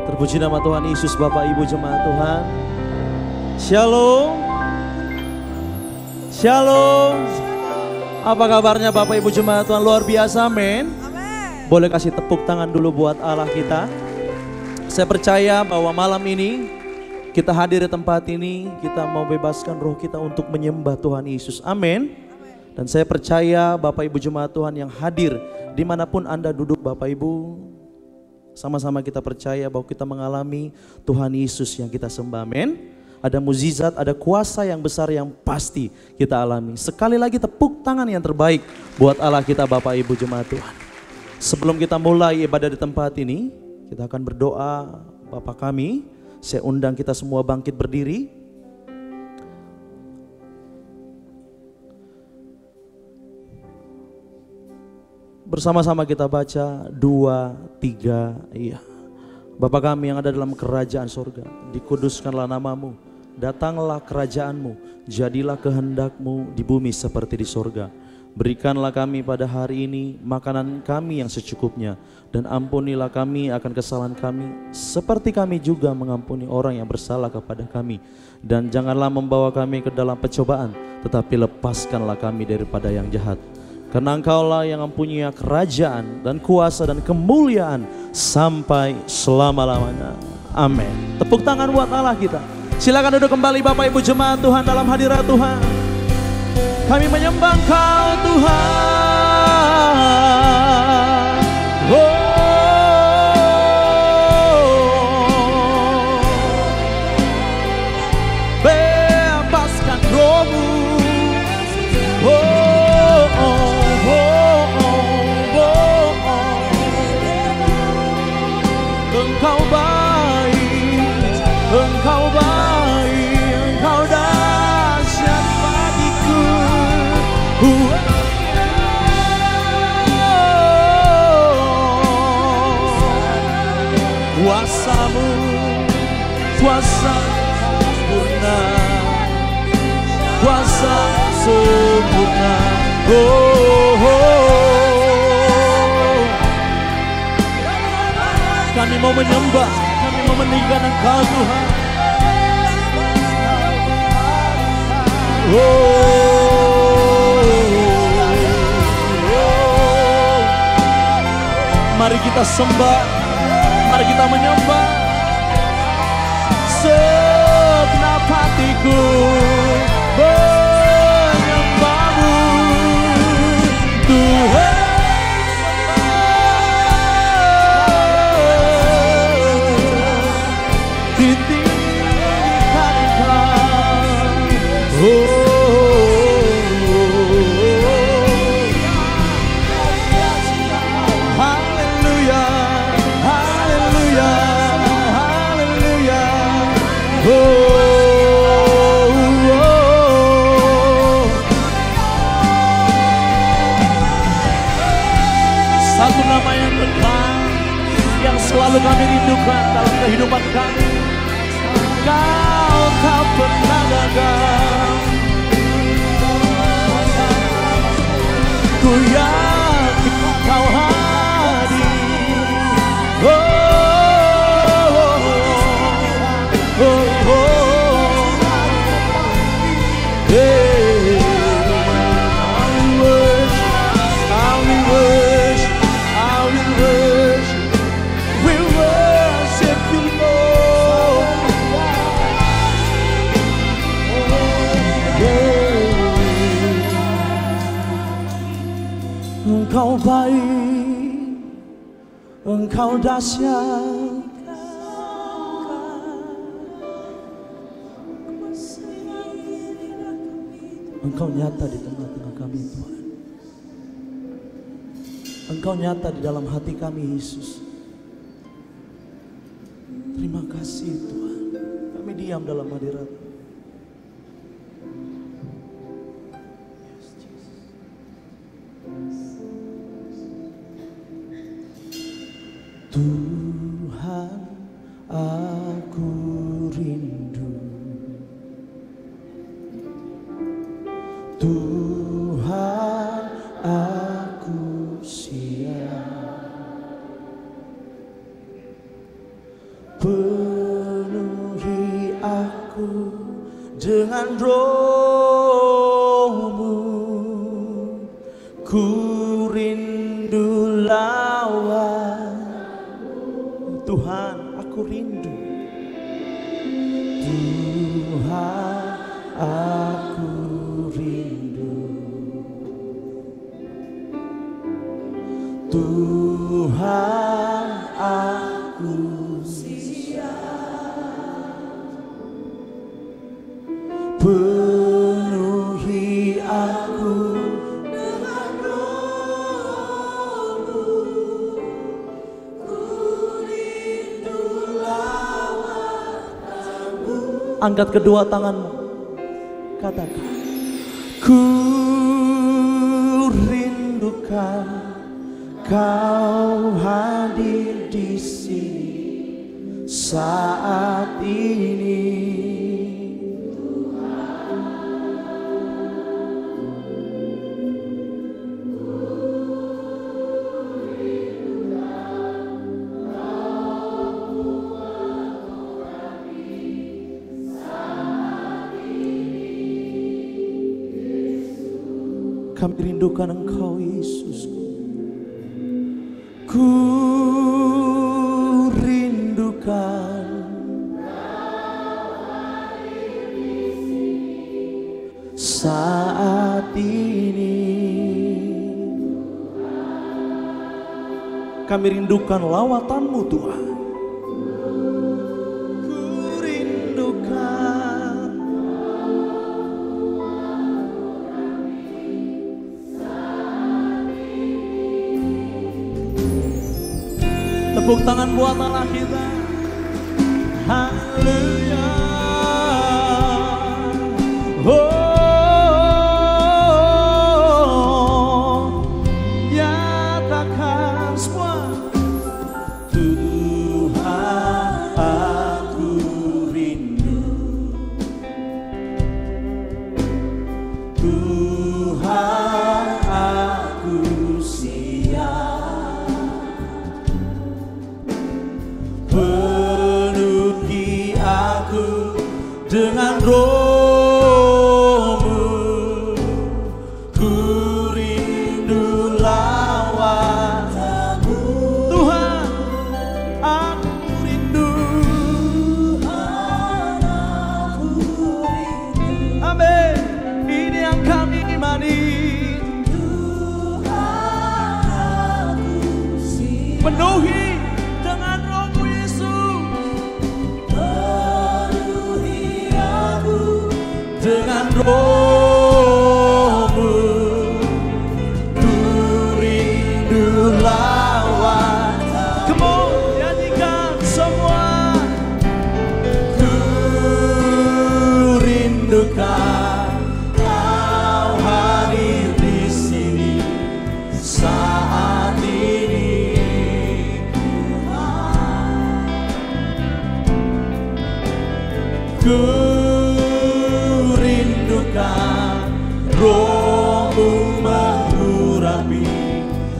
Terpuji nama Tuhan Yesus, Bapak Ibu jemaat Tuhan. Shalom. Shalom. Apa kabarnya Bapak Ibu jemaat Tuhan? Luar biasa, amin. Boleh kasih tepuk tangan dulu buat Allah kita. Saya percaya bahwa malam ini kita hadir di tempat ini, kita mau bebaskan roh kita untuk menyembah Tuhan Yesus, amin. Dan saya percaya Bapak Ibu jemaat Tuhan yang hadir dimanapun Anda duduk Bapak Ibu, sama-sama kita percaya bahwa kita mengalami Tuhan Yesus yang kita sembah, amin. Ada mukjizat, ada kuasa yang besar yang pasti kita alami. Sekali lagi tepuk tangan yang terbaik buat Allah kita Bapak Ibu jemaat Tuhan. Sebelum kita mulai ibadah di tempat ini, kita akan berdoa. Bapa kami, saya undang kita semua bangkit berdiri. Bersama-sama kita baca 2, 3, iya. Bapa kami yang ada dalam kerajaan sorga, dikuduskanlah namamu, datanglah kerajaanmu, jadilah kehendakmu di bumi seperti di sorga. Berikanlah kami pada hari ini makanan kami yang secukupnya, dan ampunilah kami akan kesalahan kami, seperti kami juga mengampuni orang yang bersalah kepada kami. Dan janganlah membawa kami ke dalam pencobaan, tetapi lepaskanlah kami daripada yang jahat. Karena Engkaulah yang mempunyai kerajaan dan kuasa dan kemuliaan sampai selama-lamanya. Amin. Tepuk tangan buat Allah kita. Silakan duduk kembali Bapak Ibu jemaat Tuhan dalam hadirat Tuhan. Kami menyembah Engkau Tuhan. Bebaskan rohmu. Engkau baik, Engkau baik, Engkau dahsyat bagiku. Kuasamu, kuasa sempurna, kuasa sempurna. Kami mau menyembah, kami mau meninggikan Engkau Tuhan. Mari kita sembah, mari kita menyembah. Segenap hatiku menyembahmu Tuhan. Satu nama yang kekal, yang selalu kami rindukan dalam kehidupan kami. Kau tak pernah gagal. Ku yakin Kau hadir. Engkau baik, Engkau dahsyat, Engkau nyata di tengah-tengah kami Tuhan. Engkau nyata di dalam hati kami Yesus. Terima kasih Tuhan. Kami diam dalam hadirat. Tuhan, aku rindu. Tuhan, aku siap dengan rohmu. Ku rindu lawan Tuhan, aku rindu Tuhan, aku rindu Tuhan, aku penuhi aku dengan rohmu. Ku rindu lawanmu. Angkat kedua tanganmu, katakan, ku rindukan Kau hadir di sini saat ini. Kami rindukan Engkau, Yesus. Ku rindukan saat ini. Kami rindukan lawatan-Mu, Tuhan. Ku rindukan tepuk tangan buat Allah kita. Haleluya. Oh, nyatakan semua. Tuhan, aku rindu. Tuhan, aku siap. Penuhi aku dengan rohmu. Ku rindu lawanmu. Tuhan, aku rindu. Tuhan, aku rindu. Amin. Ini yang kami imani. Tuhan, aku siap. Penuhi dengan rohmu, dengan rohmu. Ku rindu lawan. Come on, nyanyikan semua. Ku rindukan Kau hadir di sini saat ini. Ku rohmu mengurapi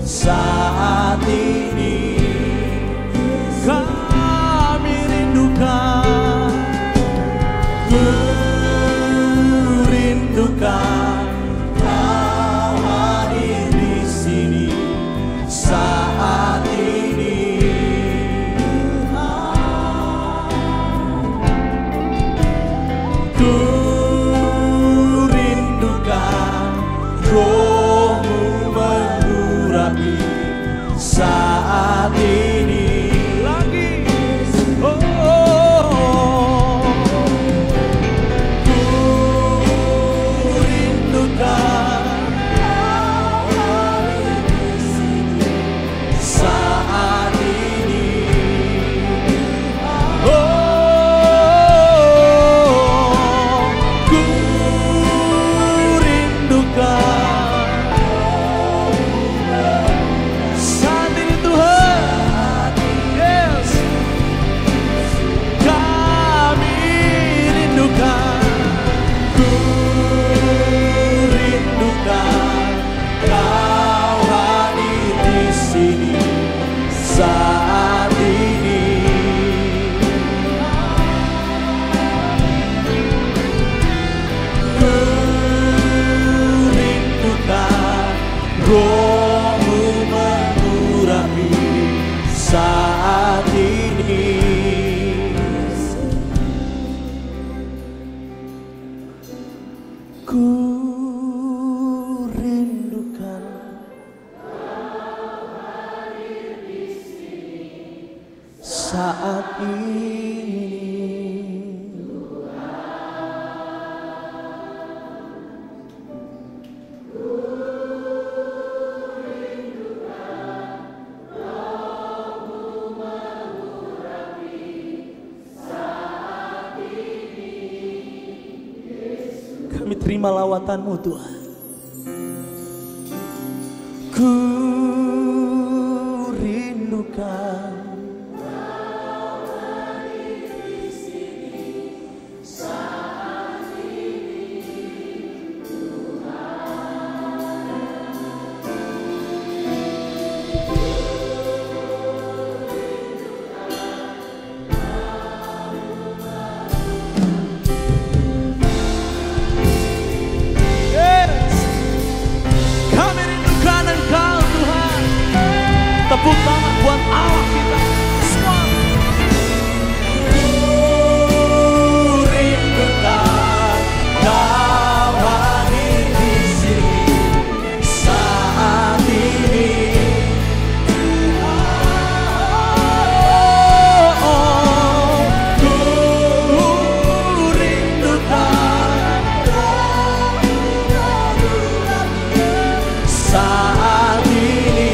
saat ini. Kami rindukan, ku rindukan Kau hadir di sini saat ini. Ku rohmu mengurapi saat ini. Lagi, oh, ku rindukan saat ini. Oh, ku rindukan saat ini. saat ini. Kami terima lawatan-Mu Tuhan. Ku rindukan tepuk tangan buat Allah kita semua. Ku rindukan Kau hadir di sini saat ini. Ku rindukan saat ini.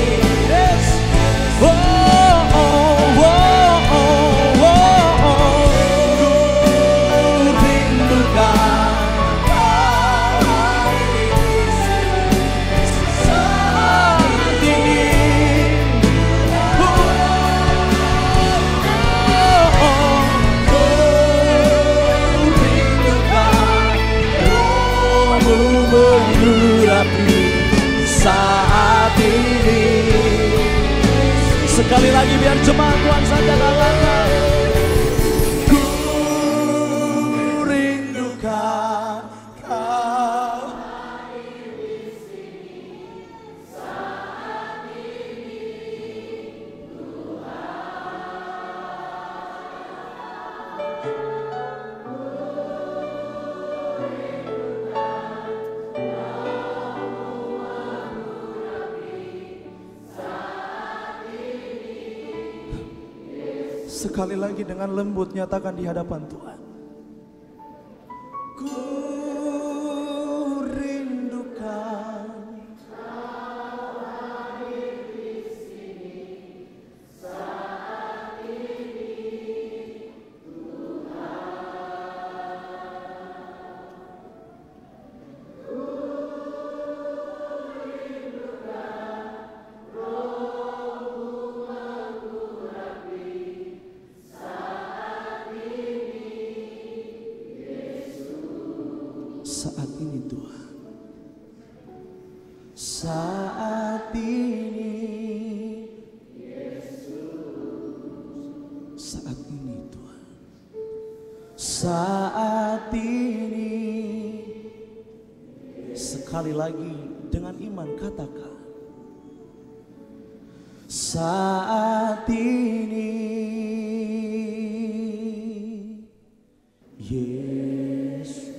Saat ini, sekali lagi biar jemaat Tuhan saja katakan, ku rindukan Kau hadir di sini saat ini sekali lagi dengan lembut nyatakan di hadapan Tuhan. Ku rindukan Kau hadir di sini saat ini Tuhan. Ku rindukan Roh-Mu mengurapi saat ini Tuhan, saat ini Yesus, saat ini Tuhan, saat ini. Sekali lagi dengan iman katakan, saat ini Yesus.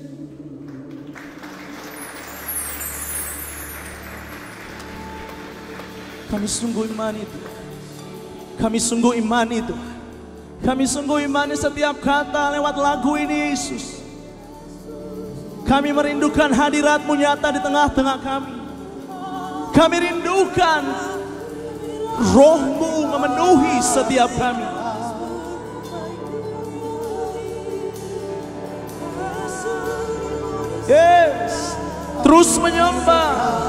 Kami sungguh imani Tuhan. Kami sungguh imani Tuhan. Kami sungguh imani setiap kata lewat lagu ini Yesus. Kami merindukan hadirat-Mu nyata di tengah-tengah kami. Kami rindukan Roh-Mu memenuhi setiap kami. Yes, terus menyembah.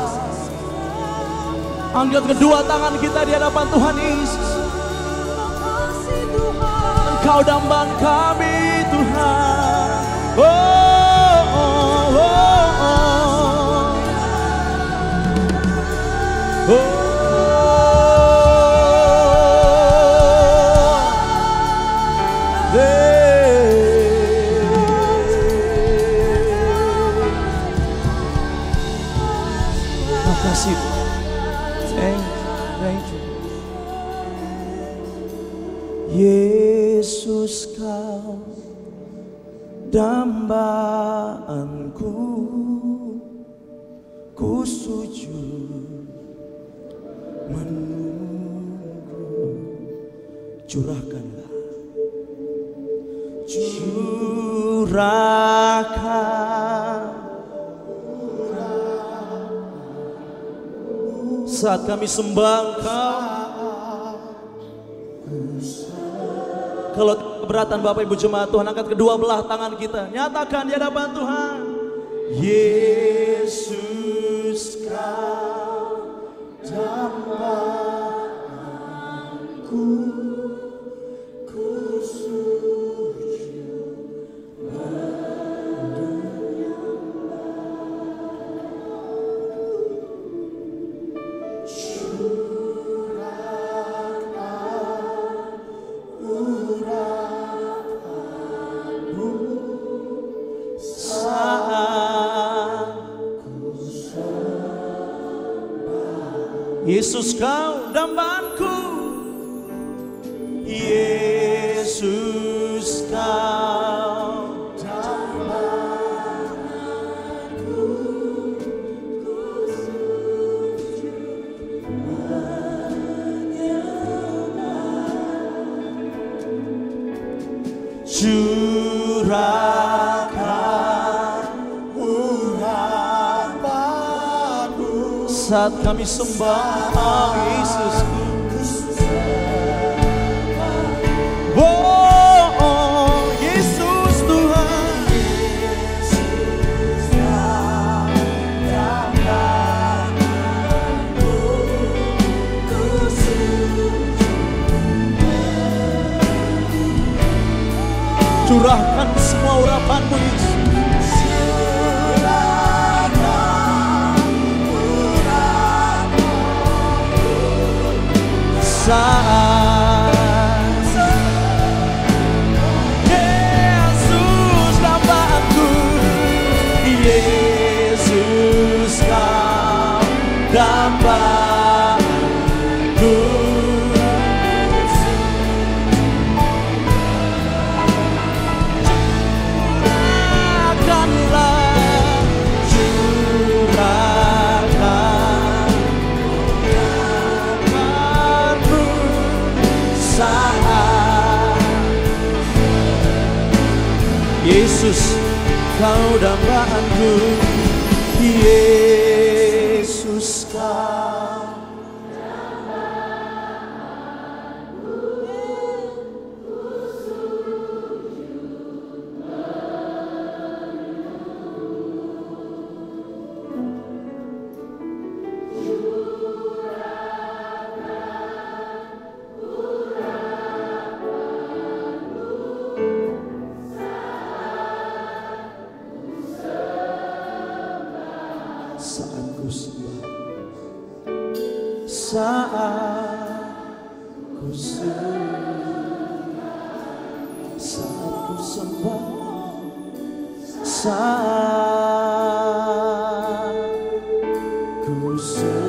Angkat kedua tangan kita di hadapan Tuhan Yesus. Engkau dambaan kami Tuhan. Oh, oh, oh, oh. Oh. Makasih. Thank you. Yesus Kau dambaanku, ku sujud menunggu. Curahkanlah Saat kami sembah Engkau, kalau keberatan Bapak Ibu Jemaat Tuhan, angkat kedua belah tangan kita, nyatakan di hadapan Tuhan. Yesus, Kau dambaan,ku sujud Yesus, Kau dambaanku. Yesus, Kau dambaanku, ku sujud menyembah. Curahkan urapanmu saat kami sembah Yesusku. Oh, Yesus Tuhan. Curahkan semua urapan-Mu, Yesus. Yesus dambaanku, Yesus Kau dambaanku. Yesus, Kau dambaanku. Yesus, Kau dambaanku, ku sujud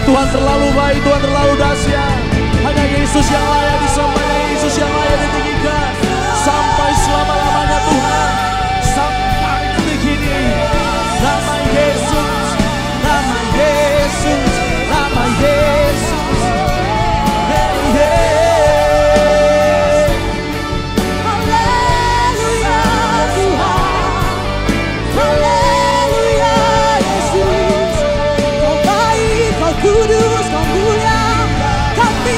Tuhan terlalu baik, Tuhan terlalu dahsyat. Hanya Yesus yang layak disembah, hanya Yesus yang layak ditinggikan. Sampai selama-lamanya Tuhan, sampai detik ini. Nama Yesus, nama Yesus, nama Yesus. Hey, hey. Haleluya Tuhan, haleluya Yesus. Kau baik, Kau kudus, Kau mulia, kami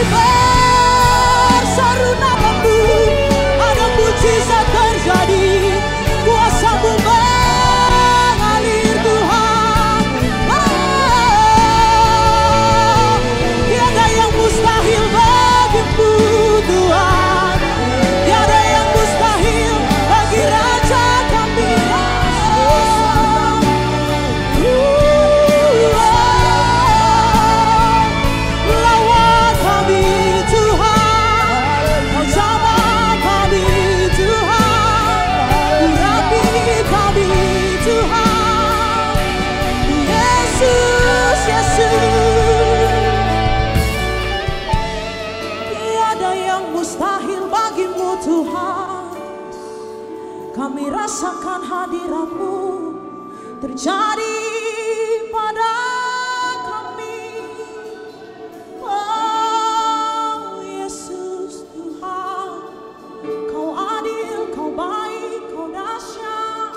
mustahil bagimu Tuhan. Kami rasakan hadirat-Mu terjadi pada kami. Oh Yesus Tuhan, Kau adil, Kau baik, Kau dahsyat.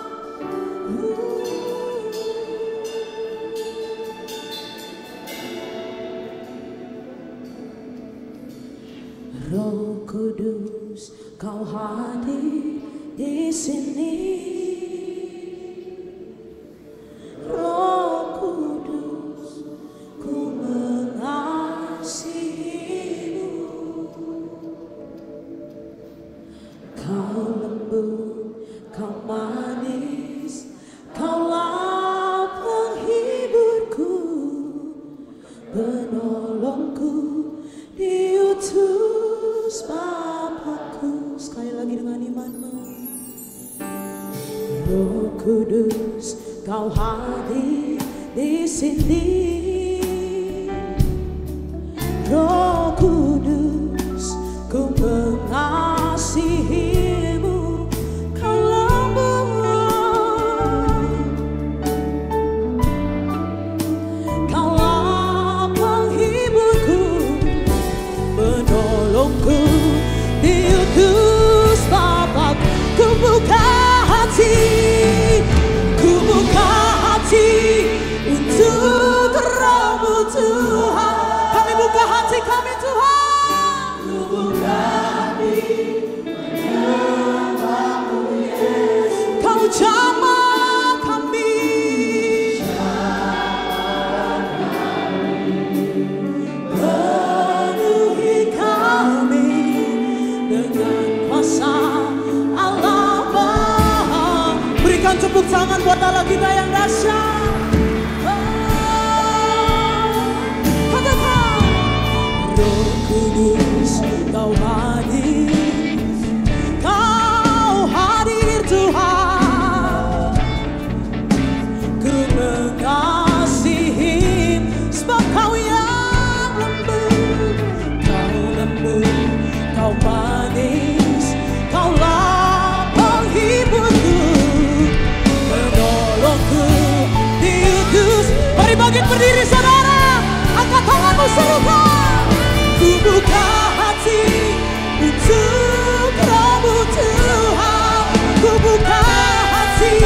Roh Kudus, Kau hadir di sini. Roh Kudus, ku mengasihi-Mu. Kau lembut, Kau manis, Kaulah penghiburku, penolongku, diutus Bapakku. Sekali lagi dengan imanmu. Roh Kudus, Kau hadir di sini. Roh Kudus, ku mengasihi-Mu. Kau lembut, Kaulah penghiburku, penolongku, diutus Bapakku. Ku buka hati untuk Roh-Mu Tuhan. Kami buka hati kami Tuhan. Ku buka hati menyembah-Mu Yesus. Kau jamah kami, penuhi kami dengan kuasa Allah. Berikan tepuk tangan buat Allah kita yang dahsyat. Katakan, Roh Kudus, Kau hadir, Kau hadir Tuhan. Ku mengasihi, sebab Kau yang lembut, Kau manis, Kaulah penghiburku, penolongku, diutus. Mari bangkit berdiri saudara, angkat tanganmu serukan. Ku buka hati untuk Roh-Mu Tuhan. Ku buka hati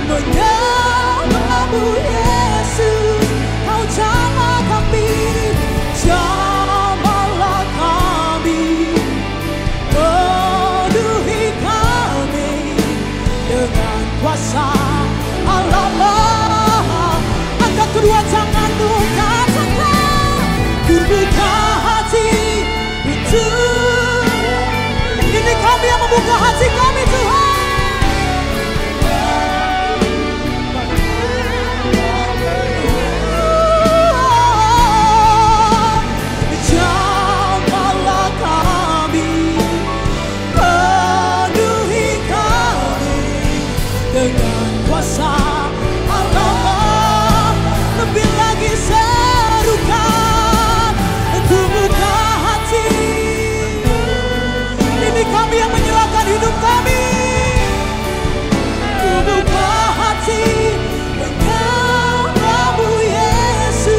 menyembah-Mu Yesus. Kau jamah kami, jamahlah kami, penuhi kami dengan kuasa Allah. Angkat kedua tanganmu, katakan, ku buka hati untuk. Ini kami yang membuka hati kami Tuhan. Jamahlah kami, penuhi kami dengan kuasa Allah. Lebih lagi serukan, ku buka hati. Ini kami yang menyerahkan hidup kami. Ku buka hati menyembah-Mu Yesus.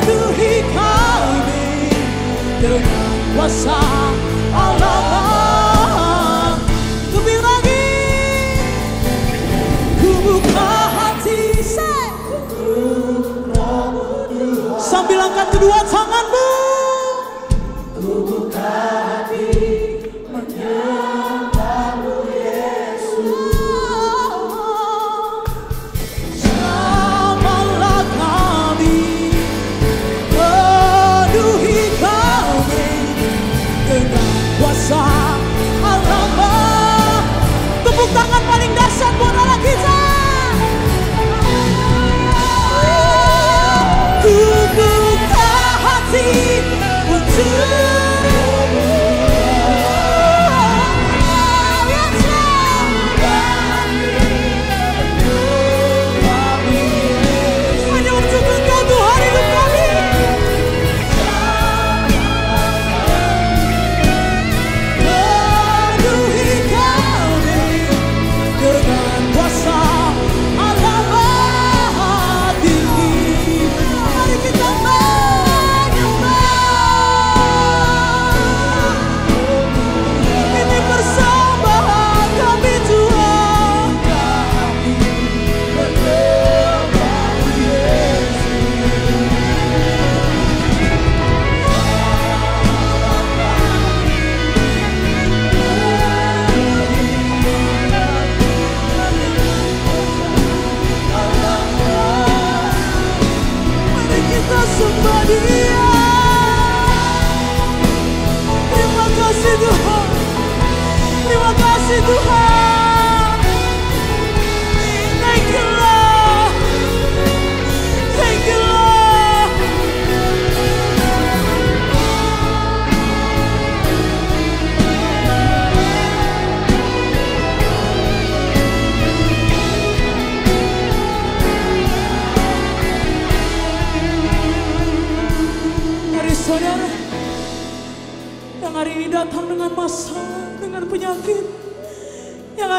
Penuhi kami dengan kuasa Allah. Lebih lagi, ku buka hati. Sambil angkat kedua tanganmu, ku buka hati menyembah-Mu Yesus. Jamahlah kami, penuhi kami dengan kuasa Allah. Tepuk tangan paling dahsyat buat Allah kita. Ku buka hati untuk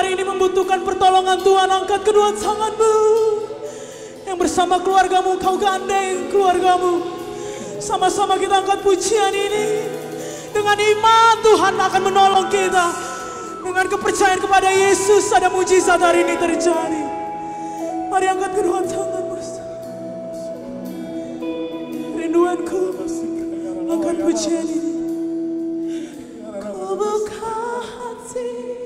hari ini membutuhkan pertolongan Tuhan, angkat kedua tanganmu. Yang bersama keluargamu, kau gandeng keluargamu. Sama-sama kita angkat pujian ini. Dengan iman Tuhan akan menolong kita. Dengan kepercayaan kepada Yesus ada mujizat hari ini terjadi. Mari angkat kedua tanganmu. Rinduanku, angkat pujian ini. Ku buka hati.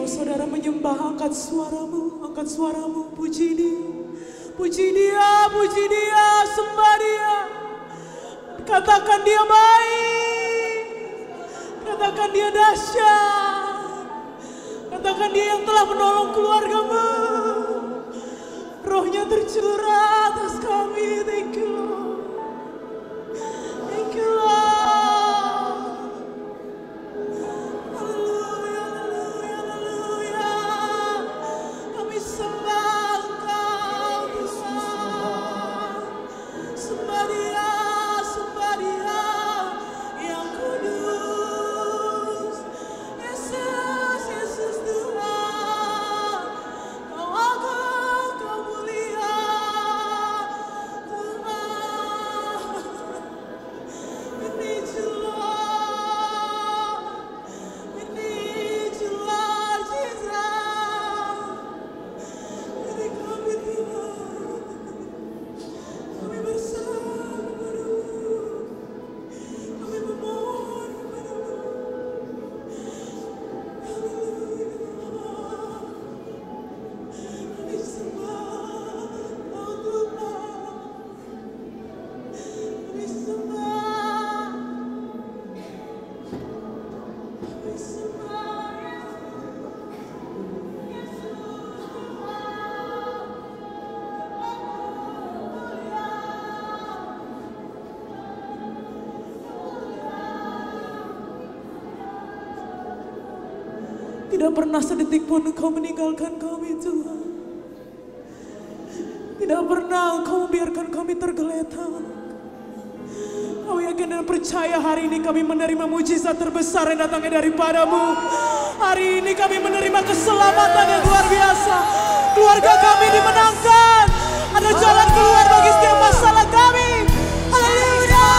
Saudara menyembah, angkat suaramu, puji dia, sembah dia. Katakan dia baik, katakan dia dahsyat, katakan dia yang telah menolong keluargamu. Rohnya tercurah atas kami, thank you Lord, thank you Lord. Tidak pernah sedetik pun Engkau meninggalkan kami Tuhan. Tidak pernah Engkau membiarkan kami tergeletak. Kau yakin dan percaya hari ini kami menerima mujizat terbesar yang datangnya daripadamu. Hari ini kami menerima keselamatan yang luar biasa. Keluarga kami dimenangkan. Ada jalan keluar bagi setiap masalah kami. Haleluya.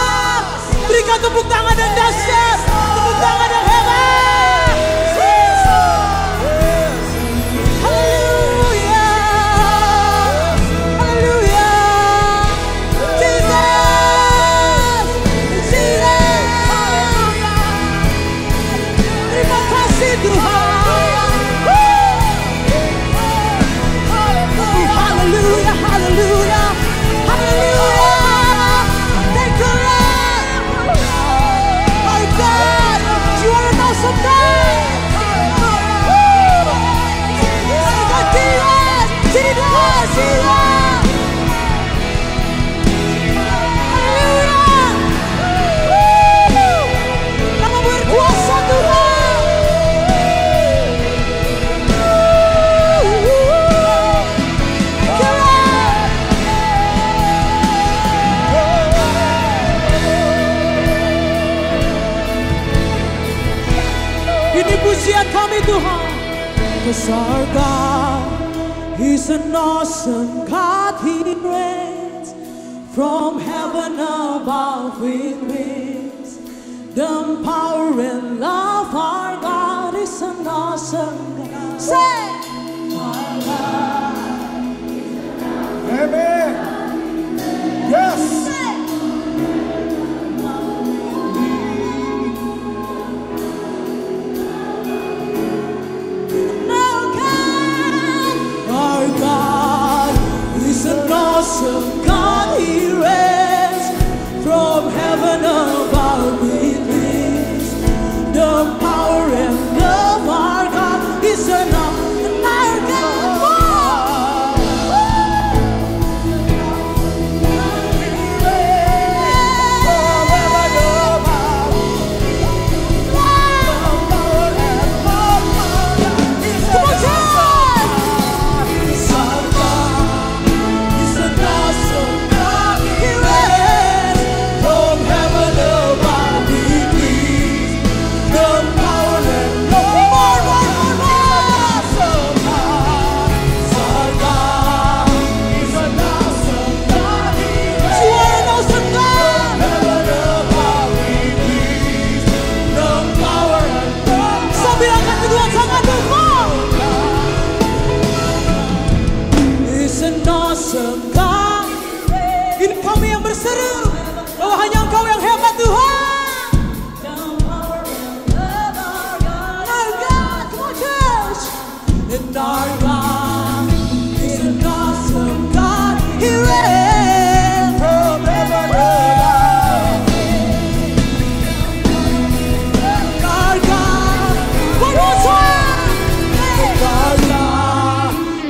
Berikan tepuk tangan yang dahsyat, tepuk tangan yang hebat. Cause our God, He's an awesome God, He reigns from heaven above with wings. The power and love, our God is an awesome God. Say, our God is an awesome God. Amen. Yes. Our God is an awesome God. He reigns from heaven above with wings. The power and love, our God is an awesome God. Our God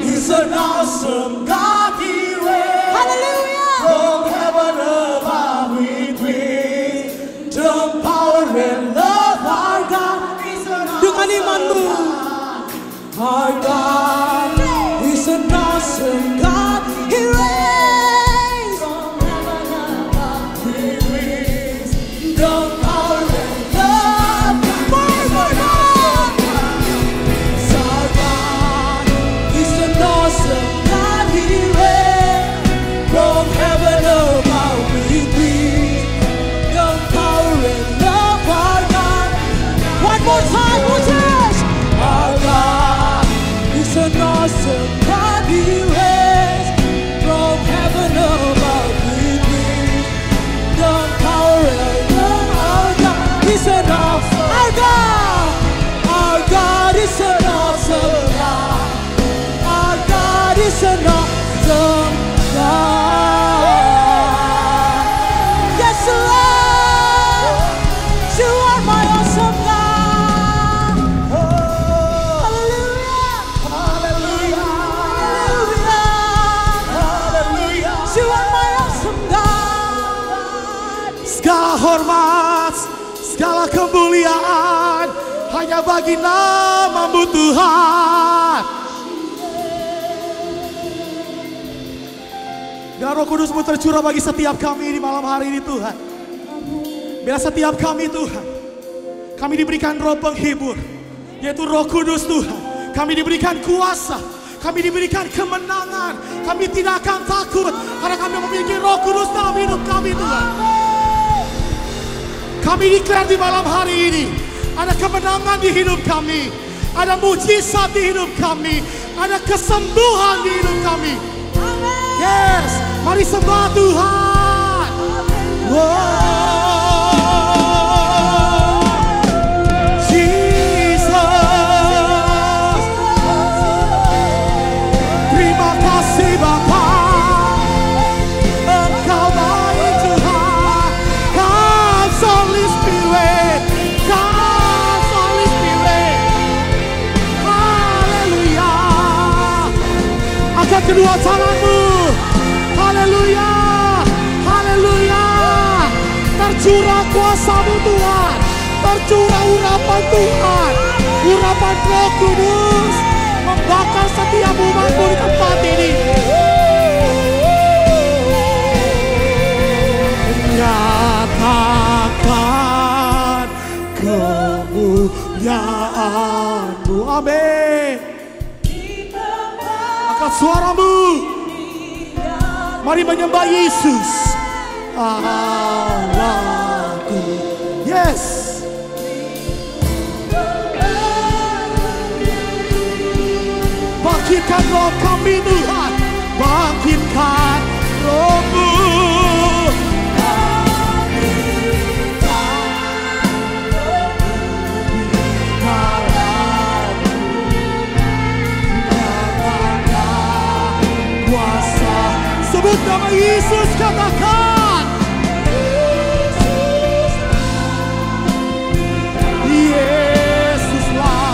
is an awesome God. He reigns from heaven above with wings. The power and love. Our God is an awesome God. He reigns from heaven above with wings. The power and love. Our God. One more time, our God is an awesome God. He reigns from heaven above with wings. The power and love. Our God is an awesome. Our God is an awesome God. Our God is an awesome God. Yes, Lord, you are my awesome God. Segala hormat, segala kemuliaan hanya bagi nama-Mu Tuhan. Biar Roh Kudus-Mu tercurah bagi setiap kami di malam hari ini Tuhan. Biar setiap kami Tuhan, kami diberikan roh penghibur, yaitu Roh Kudus Tuhan. Kami diberikan kuasa, kami diberikan kemenangan. Kami tidak akan takut karena kami memiliki Roh Kudus dalam hidup kami Tuhan. Kami declare di malam hari ini ada kemenangan di hidup kami, ada mujizat di hidup kami, ada kesembuhan di hidup kami. Yes, mari sembah Tuhan. Jesus, terima kasih Bapa. Engkau baik Tuhan. Holy Spirit, come, Holy Spirit. Haleluya. Angkat kedua tanganmu. Haleluya. Haleluya. Tercurah kuasa-Mu Tuhan. Tercurah urapan Tuhan. Urapan Roh Kudus membakar setiap umat-Mu di tempat ini. Nyatakan kemuliaan-Mu. Amin. Angkat suaramu. Mari menyembah Yesus. Allahku. Yes. Bangkitkan roh kami Tuhan, bangkitkan roh-Mu. Kuasa, sebut nama Yesus, katakan Yesuslah.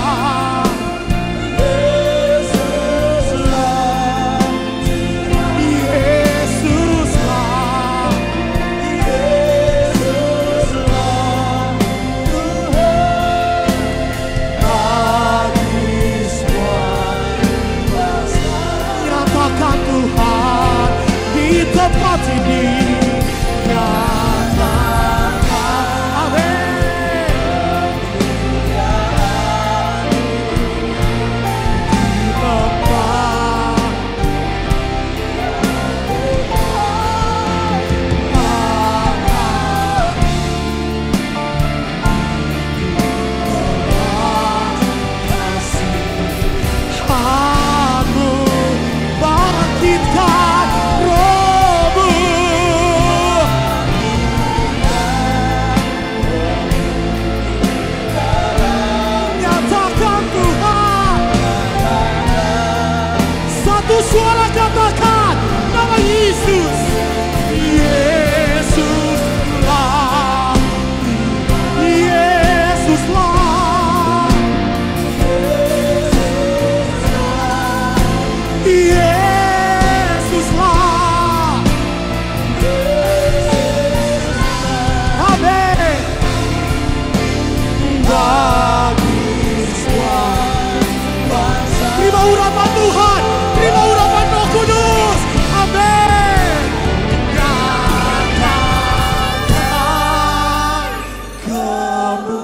Tuhan di tempat ini nyatakan, amin. Di tempat bangkitkan roh-Mu, nyatakan Tuhan. Satu suara katakan nama Yesus. Yesuslah, Yesuslah, Yesuslah. Amin. Terima urapan Tuhan, terima urapan Roh Kudus. Amin. Nyatakan kemuliaan.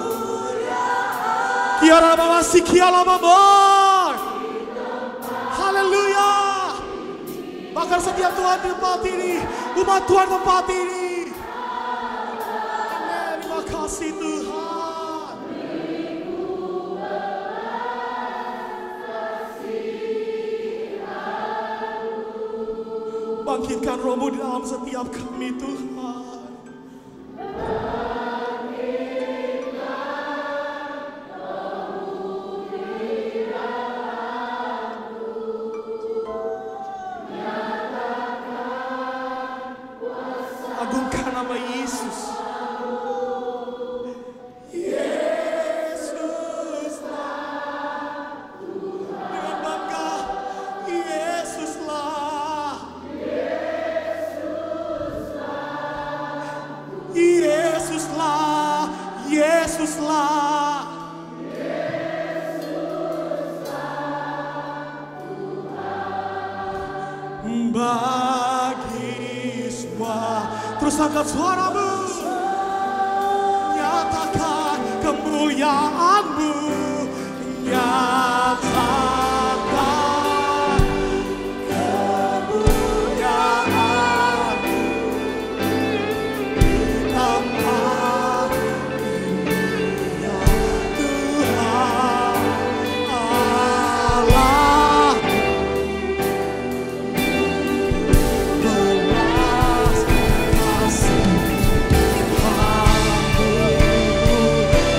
Kiara mama si kiala mamor. Haleluya. Bahkan setiap Tuhan di tempat ini, umat Tuhan tempat ini. Amin. Terima kasih Tuhan. Bangkitkan roh-Mu di dalam setiap kami Tuhan. Agungkan nama Yesus. Yesuslah. Dengan bangga, Yesuslah. Yesuslah, Yesuslah. Bagi semua, terus angkat suaramu, nyatakan kemuliaan-Mu, nyatakan kemuliaan-Mu. Tempat ini ya Tuhan Allah. Belas kasih Hamba.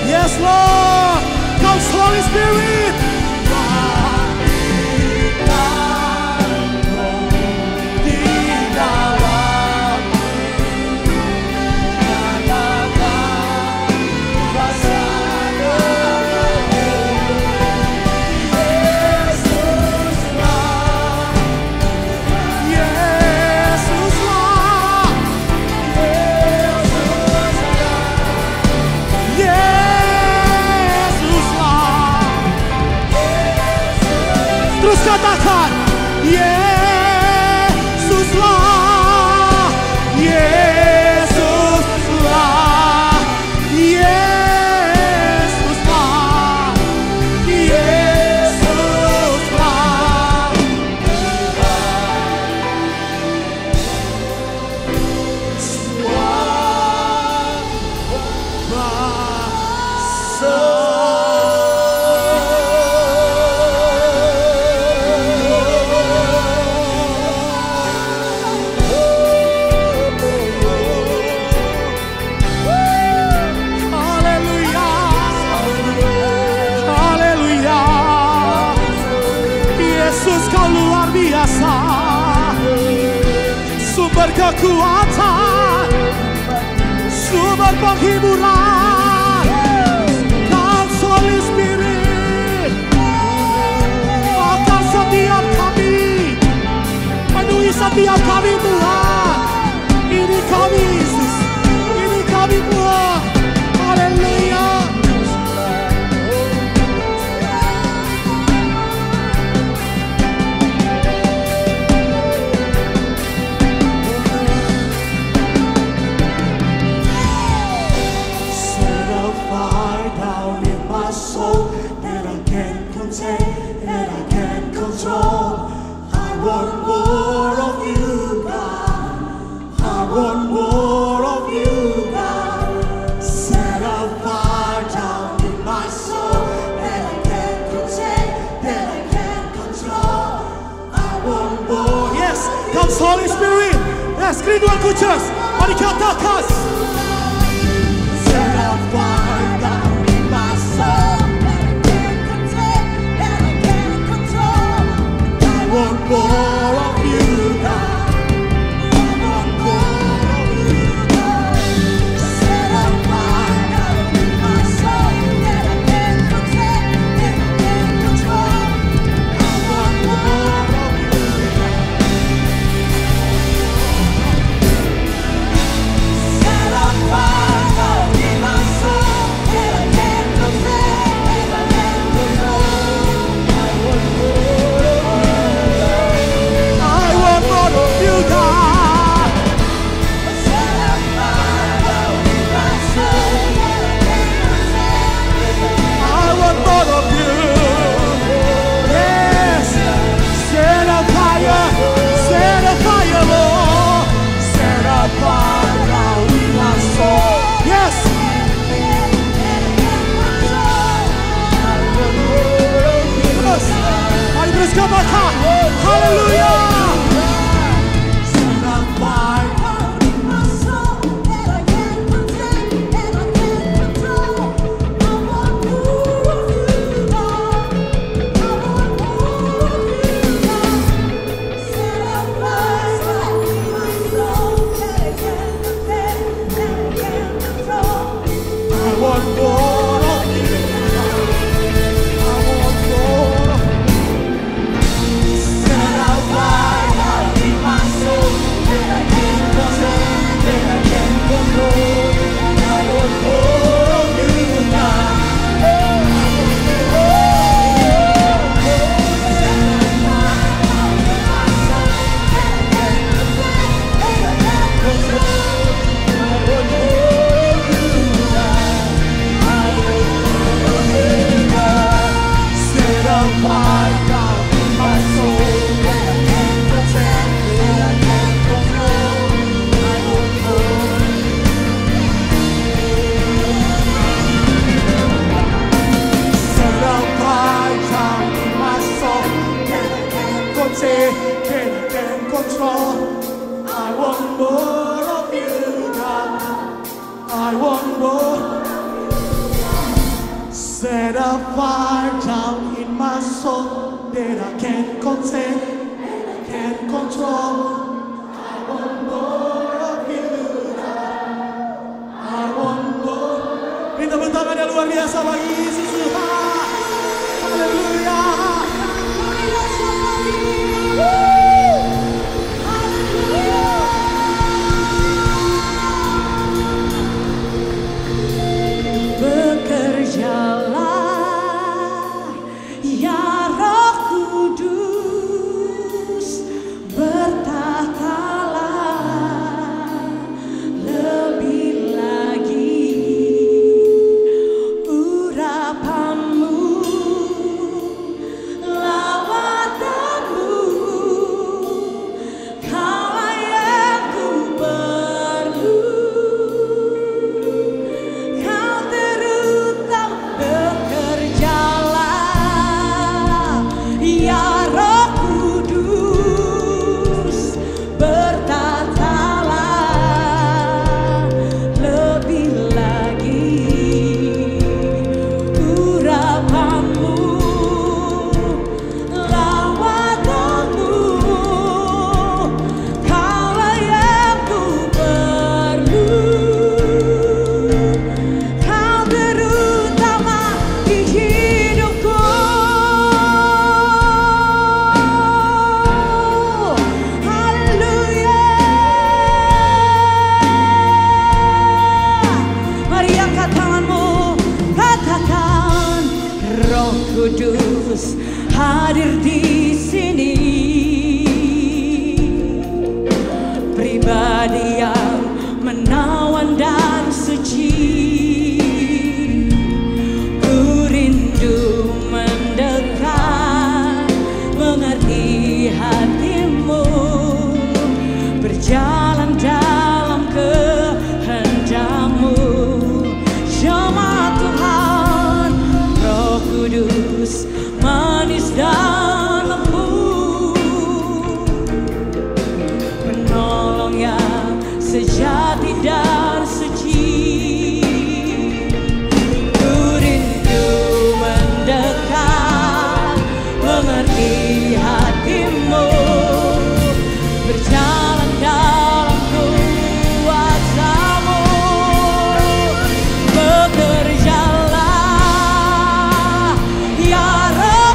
Yes Lord, come Holy Spirit. Terus katakan Yesuslah, Yesuslah, Yesuslah, Yesuslah. Sumber kekuatan, sumber penghiburan, God's Holy Spirit akan setiap kami, penuhi setiap kami Tuhan. Ini kami Yesus, ini kami Tuhan. Haleluya. That I can't control. I want more of you, God. I want more of you, God. Set a fire down in my soul that I can't contain, that I can't control. I want more. Yes, God's Holy Spirit. Yes, kerinduan khusus. Mari katakan. Set a fire down in my soul. I want more of you, God. I want more of you, God. Set a fire down in my soul that I can't contain, that I can't control. I want more of you, God. Set a fire down in my soul that I can't contain, that I can't control. I want more. You God, set a fire down in my soul that I can't contain. I want more of you. Yes, set a fire, Lord. Set a fire down in my soul. Yes. Terus, mari terus katakan, haleluya. Set a fire down in my soul that I can't contain, that I can't control. I want more of you, God. I want more. Beri tepuk tangan yang luar biasa bagi Yesus Tuhan. Haleluya. Bekerjalah ya Roh Kudus, bertatalah lebih lagi, urapanmu, lawatanmu kedatanganmu. Katakan, Roh Kudus hadir di sini. Pribadi yang menawan dan suci. Ku rindu mendekat, mengerti hatimu, berjalan dalam kehendak-Mu. Jemaat Tuhan, Roh Kudus manis dan lembut, penolong yang sejati dan suci. Ku rindu mendekat, mengerti hatimu, berjalan dalam kuasa-Mu. Bekerjalah ya Rabb.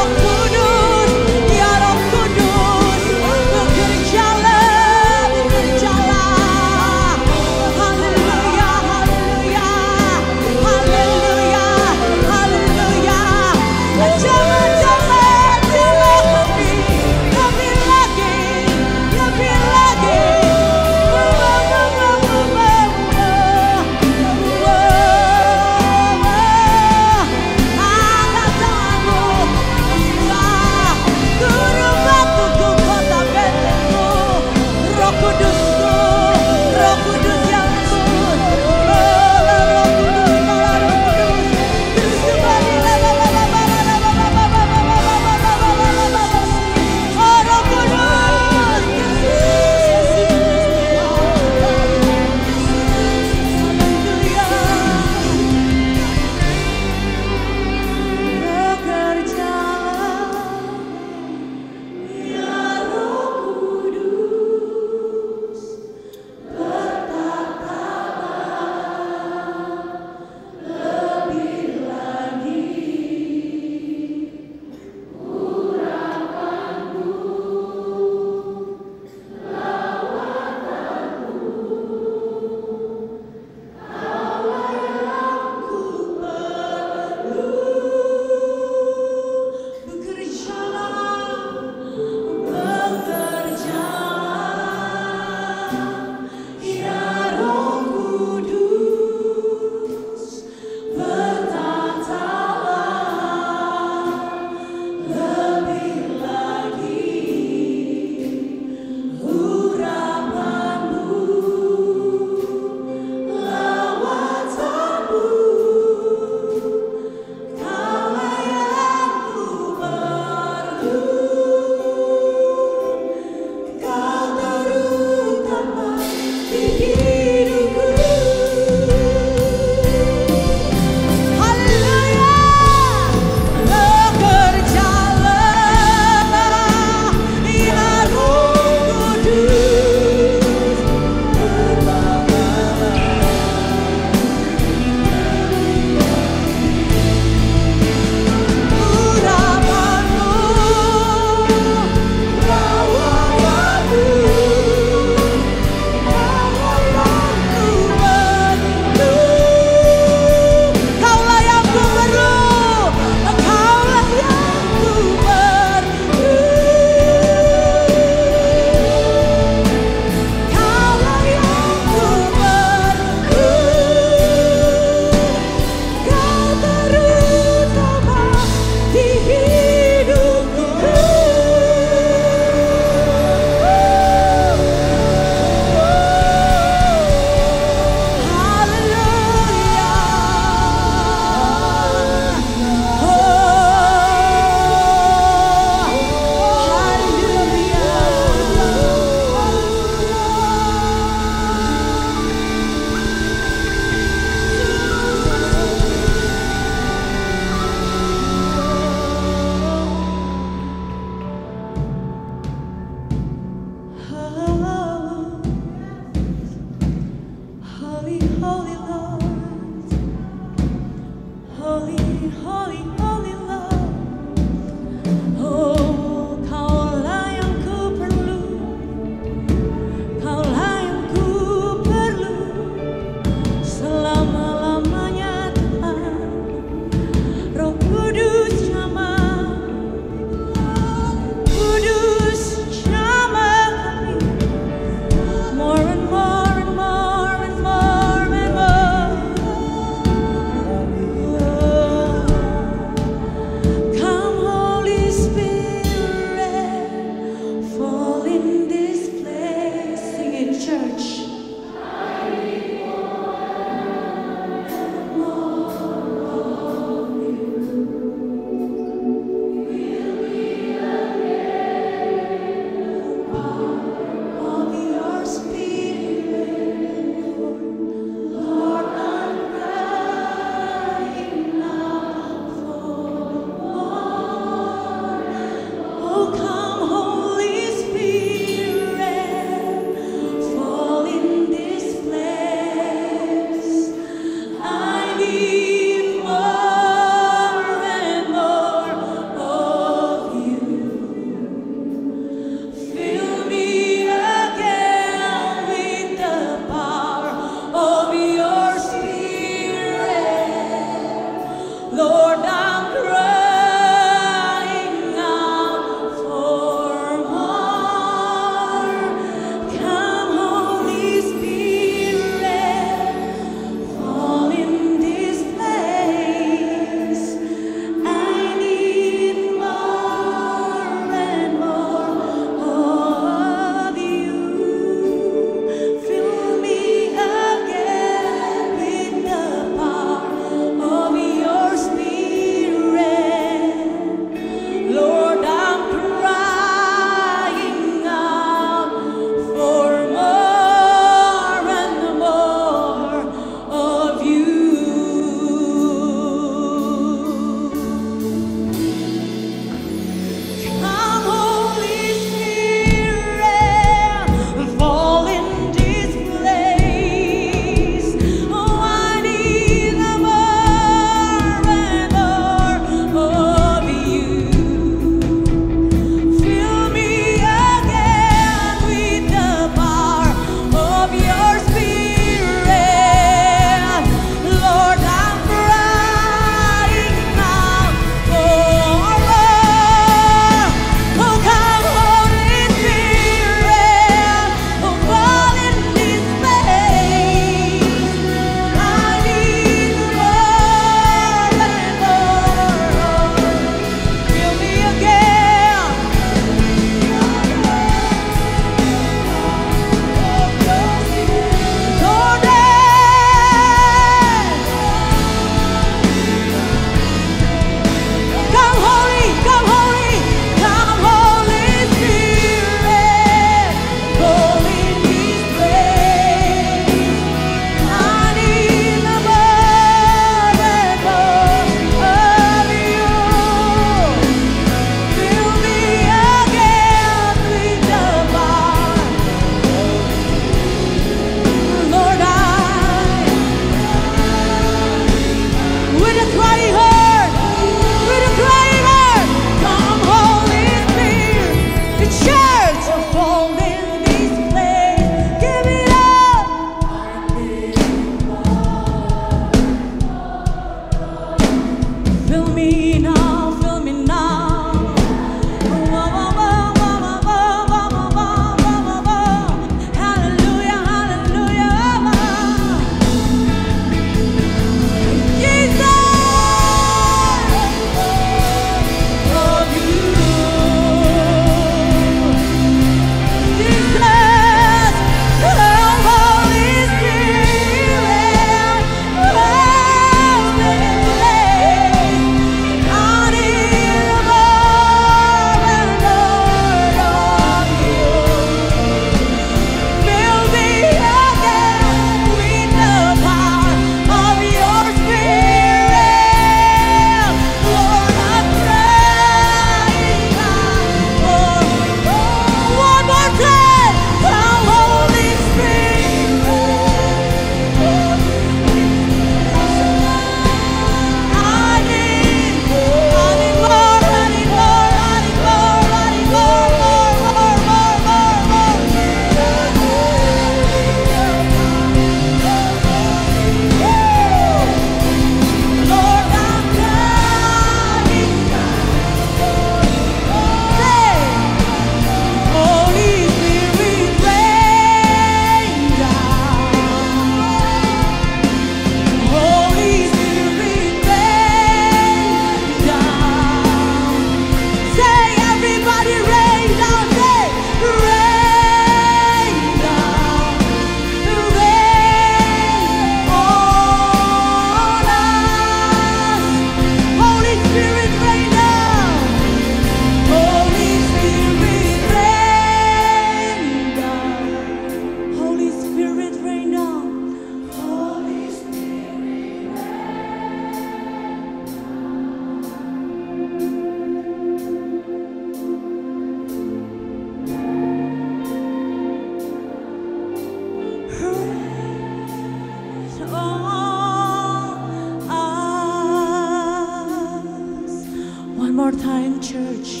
One more time, church.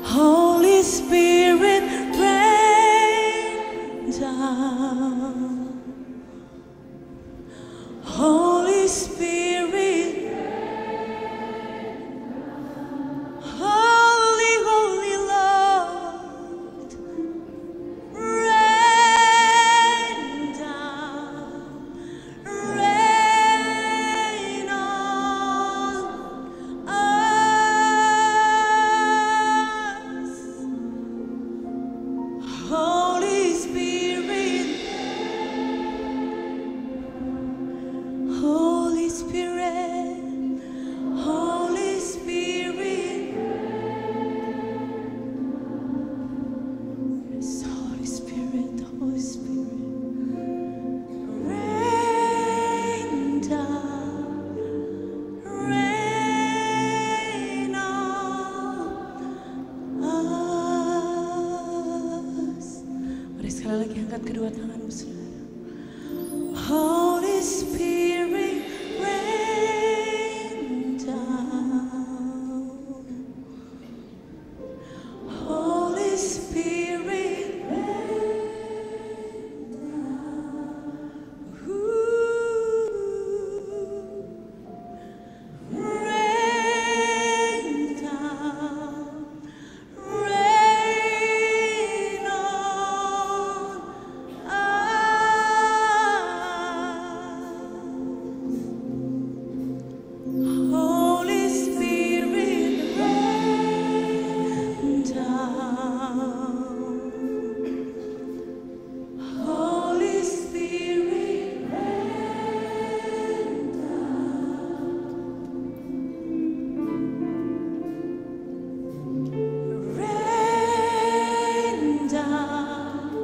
Holy Spirit, rain down. Holy Spirit, Holy, Holy Lord, rain down, rain on us. Holy Spirit, Holy Spirit, Holy Spirit. Yes, Holy Spirit, Holy Spirit. Rain down, rain on us. Mari sekali lagi angkat kedua tanganmu, saudara. Holy Spirit, rain down. Holy Spirit, rain down. Rain down, rain on us. Holy Spirit, rain down. Holy Spirit, rain down. Rain down,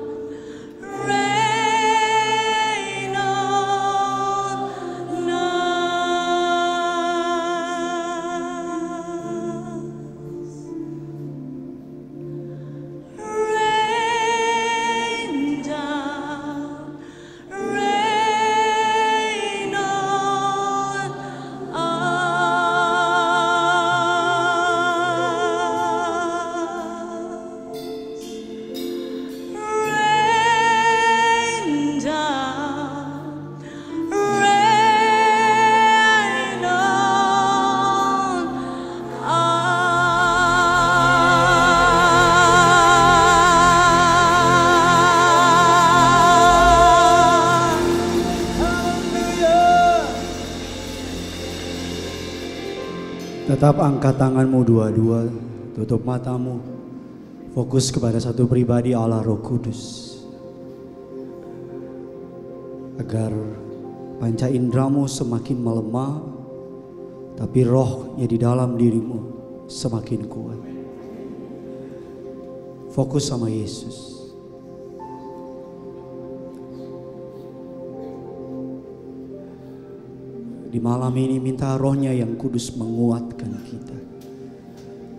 rain on us. Rain down, rain on us. Rain down, rain on Tetap angkat tanganmu dua-dua, tutup matamu, fokus kepada satu pribadi Allah Roh Kudus. Agar panca indramu semakin melemah, tapi rohnya di dalam dirimu semakin kuat. Fokus sama Yesus. Di malam ini minta rohnya yang kudus menguatkan kita.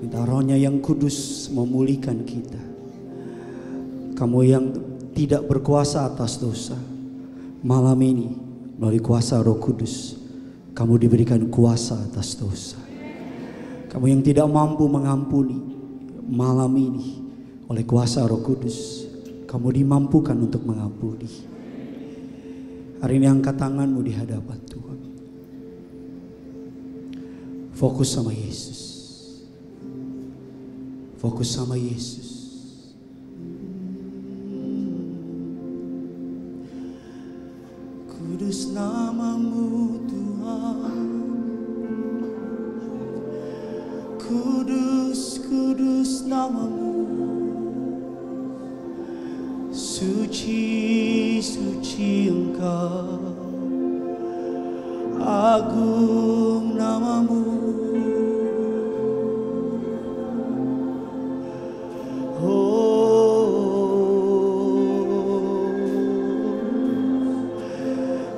Minta rohnya yang kudus memulihkan kita. Kamu yang tidak berkuasa atas dosa, malam ini melalui kuasa Roh Kudus, kamu diberikan kuasa atas dosa. Kamu yang tidak mampu mengampuni, malam ini oleh kuasa Roh Kudus, kamu dimampukan untuk mengampuni. Hari ini angkat tanganmu di hadapan Tuhan. Fokus sama Yesus. Fokus sama Yesus. Kudus namamu Tuhan. Kudus, kudus namamu. Suci, suci Engkau. Agung namamu.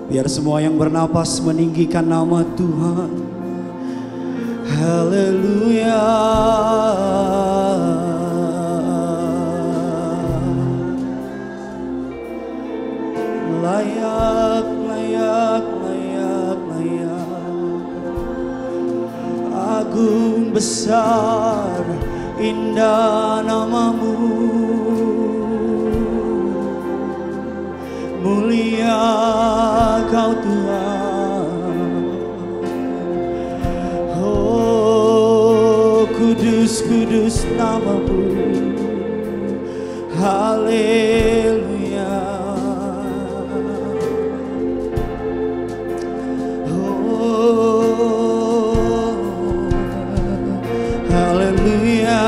Biar semua yang bernapas meninggikan nama Tuhan. Haleluya. Layak, layak, layak, layak. Agung besar, indah nama-Mu. Mulia Kau Tuhan. Oh, kudus, kudus nama-Mu. Haleluya. Oh, haleluya.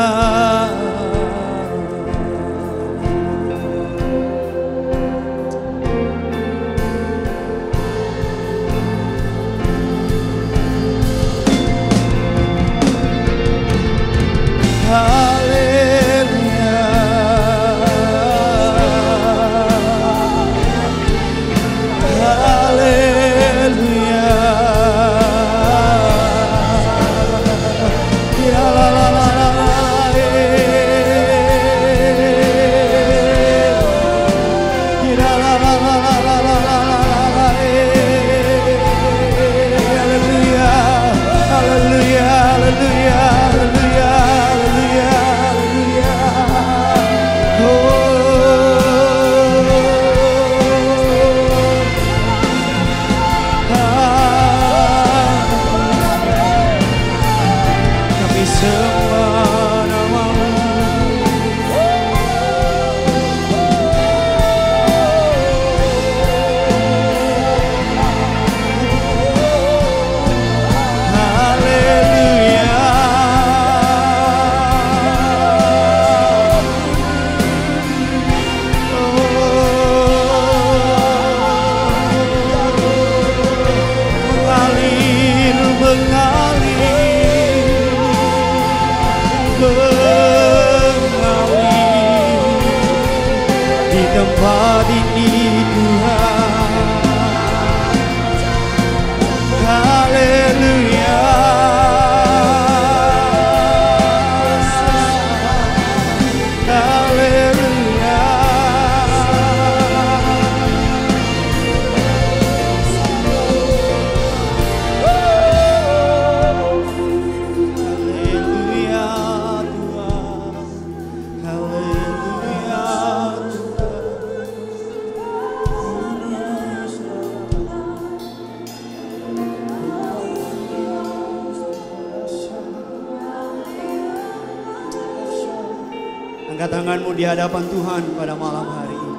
Angkat tanganmu di hadapan Tuhan pada malam hari ini.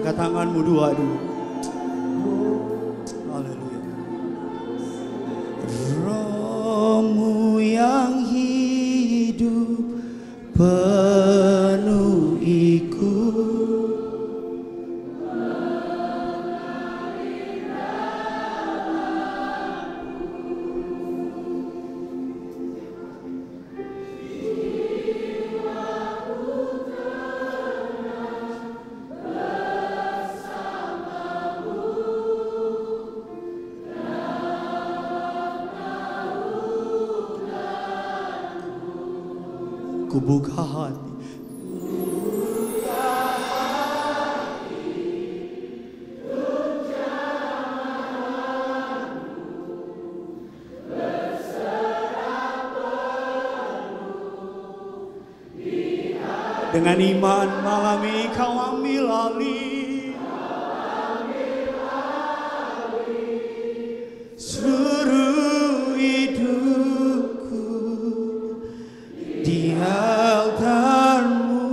Angkat tanganmu dua-dua. Haleluya. Roh-Mu yang hidup penuhiku. Kubuka hati. Dengan iman malam ini Kau ambil alih seluruh hidupku di altar-Mu.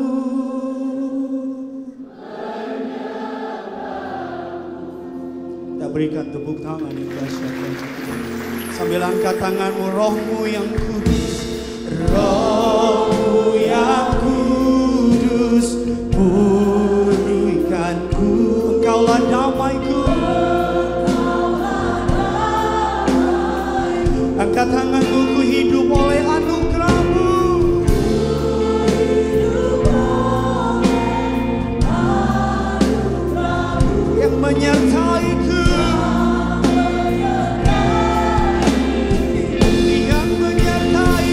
Kita berikan tepuk tangan yang dahsyat sambil angkat tanganmu. Roh-Mu yang kudus, Roh-Mu yang kudus, pulihkanku. Engkaulah damaiku. Angkat tanganmu, ku hidup oleh anugerah-Mu. Yang menyertaiku. Yang menyertai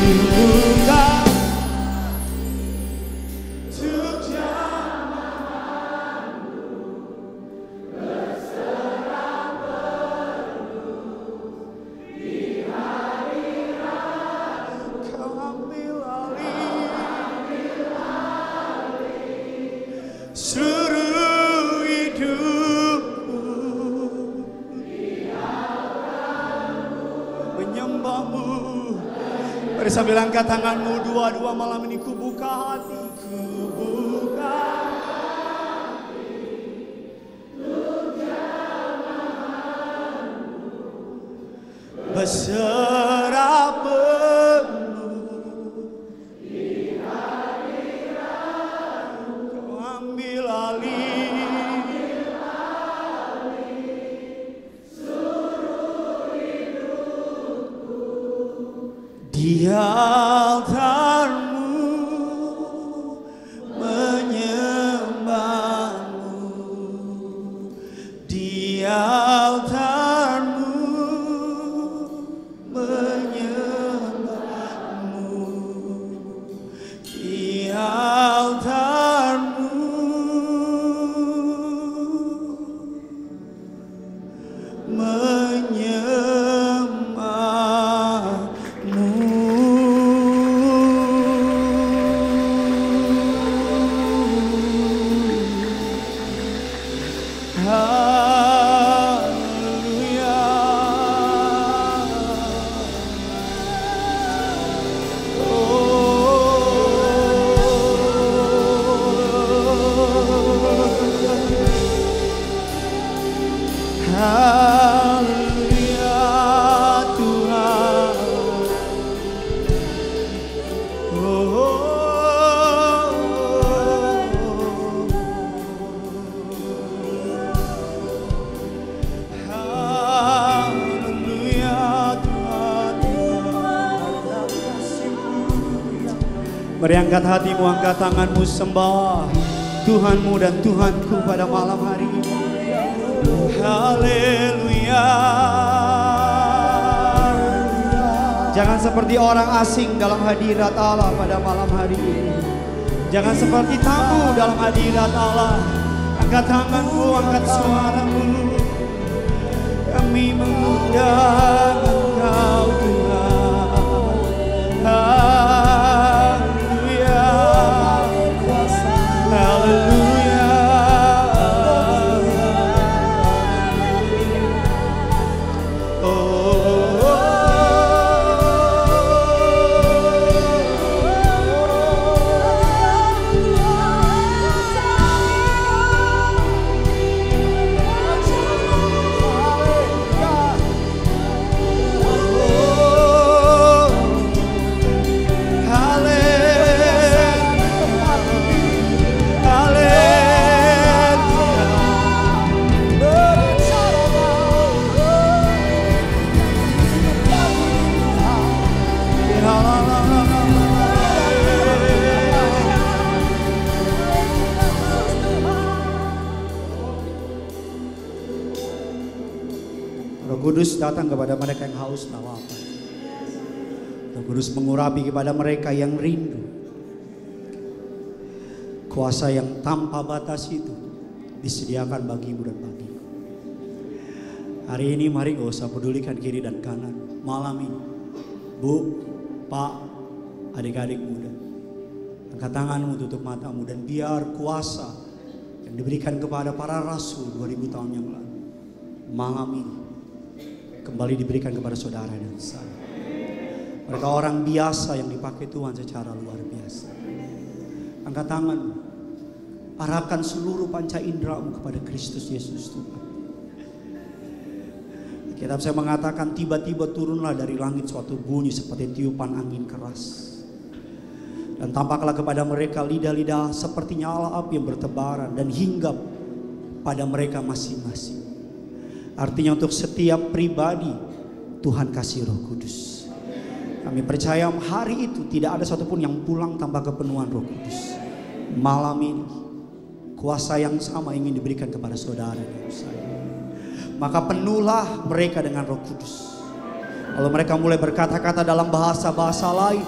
dibuka seluruh hidupku menyembahmu. Mari sambil angkat tanganmu, dua-dua malam ini ku buka hatiku, buka berserah penuh di hadiratmu. Kau ambil alih seluruh hidupku di altarmu, menyembahmu di altarmu, menyembahmu di altarmu, menyembahmu. Haleluya. Haleluya Tuhan. Haleluya Tuhan. Mari angkat hatimu, angkat tanganmu, sembah Tuhanmu dan Tuhanku pada malam hari ini. Haleluya. Jangan seperti orang asing dalam hadirat Allah pada malam hari ini. Jangan seperti tamu dalam hadirat Allah. Angkat tanganmu, angkat suaramu. Kami mengundang Engkau Tuhan. Haleluya. Haleluya. Roh Kudus datang kepada mereka yang haus dan lapar. Roh Kudus mengurapi kepada mereka yang rindu. Kuasa yang tanpa batas itu disediakan bagimu dan bagiku. Hari ini mari gak usah pedulikan kiri dan kanan. Malam ini, Bu, Pak, adik-adik muda, angkat tanganmu, tutup matamu, dan biar kuasa yang diberikan kepada para rasul 2000 tahun yang lalu malam ini kembali diberikan kepada saudara dan saya. Mereka orang biasa yang dipakai Tuhan secara luar biasa. Angkat tanganmu, arahkan seluruh panca inderamu kepada Kristus Yesus Tuhan. Kitab saya mengatakan tiba-tiba turunlah dari langit suatu bunyi seperti tiupan angin keras. Dan tampaklah kepada mereka lidah-lidah seperti nyala api yang bertebaran dan hinggap pada mereka masing-masing. Artinya untuk setiap pribadi Tuhan kasih Roh Kudus. Kami percaya hari itu tidak ada satupun yang pulang tanpa kepenuhan Roh Kudus. Malam ini kuasa yang sama ingin diberikan kepada saudara dan saya. Maka penuhlah mereka dengan Roh Kudus. Lalu mereka mulai berkata-kata dalam bahasa-bahasa lain,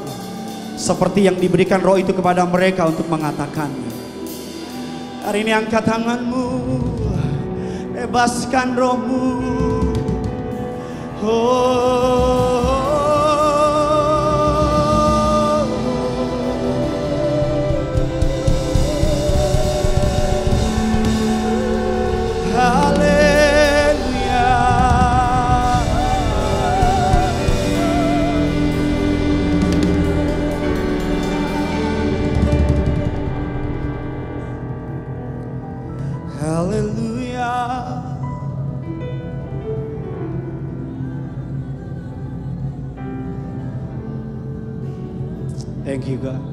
seperti yang diberikan Roh itu kepada mereka untuk mengatakannya. Hari ini angkat tanganmu, bebaskan rohmu. Haleluya. Haleluya. Thank you God.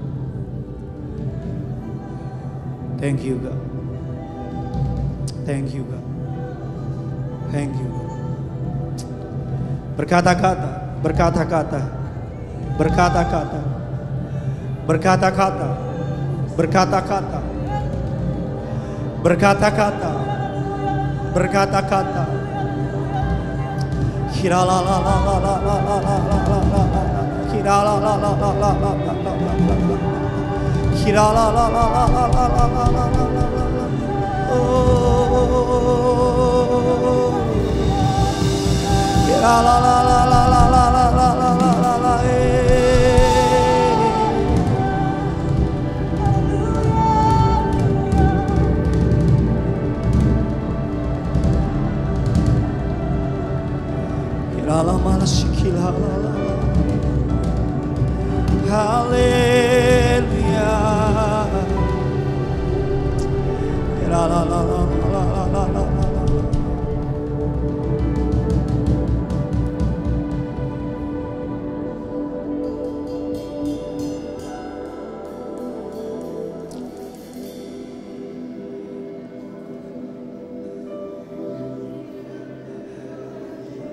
Thank you God. Thank you God. Thank you God. Berkata-kata, berkata-kata, berkata-kata, berkata-kata, berkata-kata, berkata-kata, berkata-kata.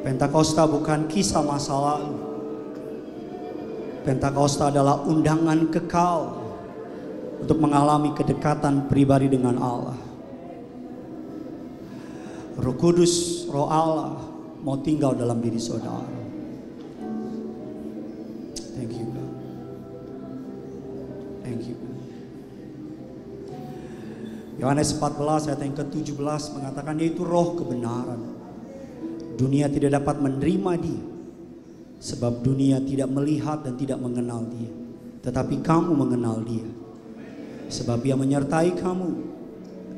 Pentakosta bukan kisah masa lalu. Pentakosta adalah undangan kekal untuk mengalami kedekatan pribadi dengan Allah. Roh Kudus, Roh Allah mau tinggal dalam diri saudara. Thank you God. Thank you God. Yohanes 14 ayat yang ke-17 mengatakan yaitu roh kebenaran. Dunia tidak dapat menerima dia, sebab dunia tidak melihat dan tidak mengenal dia. Tetapi kamu mengenal dia, sebab dia menyertai kamu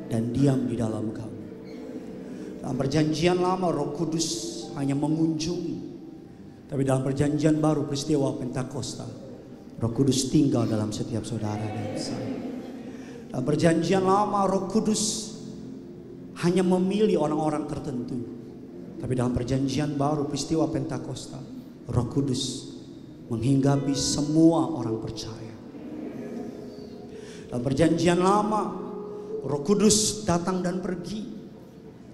dan diam di dalam kamu. Dalam perjanjian lama Roh Kudus hanya mengunjungi. Tapi dalam perjanjian baru peristiwa Pentakosta, Roh Kudus tinggal dalam setiap saudara dan saya. Dalam perjanjian lama Roh Kudus hanya memilih orang-orang tertentu. Tapi dalam perjanjian baru peristiwa Pentakosta, Roh Kudus menghinggapi semua orang percaya. Dalam perjanjian lama Roh Kudus datang dan pergi.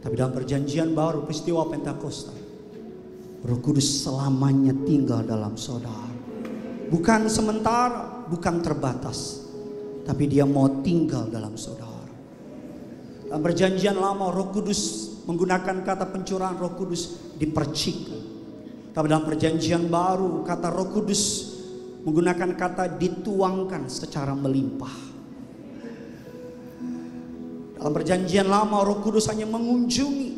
Tapi dalam perjanjian baru peristiwa Pentakosta, Roh Kudus selamanya tinggal dalam saudara. Bukan sementara, bukan terbatas, tapi dia mau tinggal dalam saudara. Dalam perjanjian lama Roh Kudus menggunakan kata pencurahan Roh Kudus dipercikkan. Tapi dalam perjanjian baru kata Roh Kudus menggunakan kata dituangkan secara melimpah. Dalam perjanjian lama Roh Kudus hanya mengunjungi.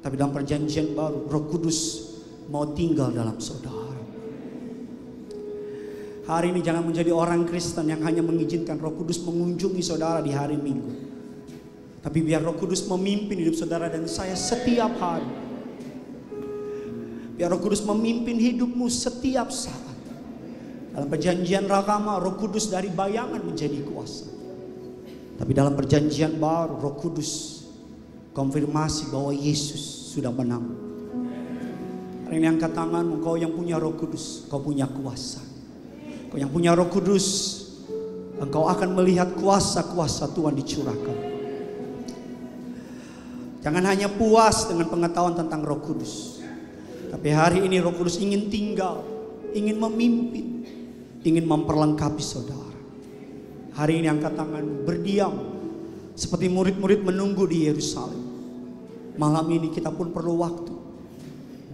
Tapi dalam perjanjian baru Roh Kudus mau tinggal dalam saudara. Hari ini jangan menjadi orang Kristen yang hanya mengizinkan Roh Kudus mengunjungi saudara di hari Minggu. Tapi biar Roh Kudus memimpin hidup saudara dan saya setiap hari. Biar Roh Kudus memimpin hidupmu setiap saat. Dalam perjanjian lama Roh Kudus dari bayangan menjadi kuasa. Tapi dalam perjanjian baru Roh Kudus konfirmasi bahwa Yesus sudah menang. Hari ini angkat tanganmu, kau yang punya Roh Kudus, kau punya kuasa. Kau yang punya Roh Kudus, engkau akan melihat kuasa-kuasa Tuhan dicurahkan. Jangan hanya puas dengan pengetahuan tentang Roh Kudus. Tapi hari ini Roh Kudus ingin tinggal, ingin memimpin, ingin memperlengkapi saudara. Hari ini angkat tangan, berdiam seperti murid-murid menunggu di Yerusalem. Malam ini kita pun perlu waktu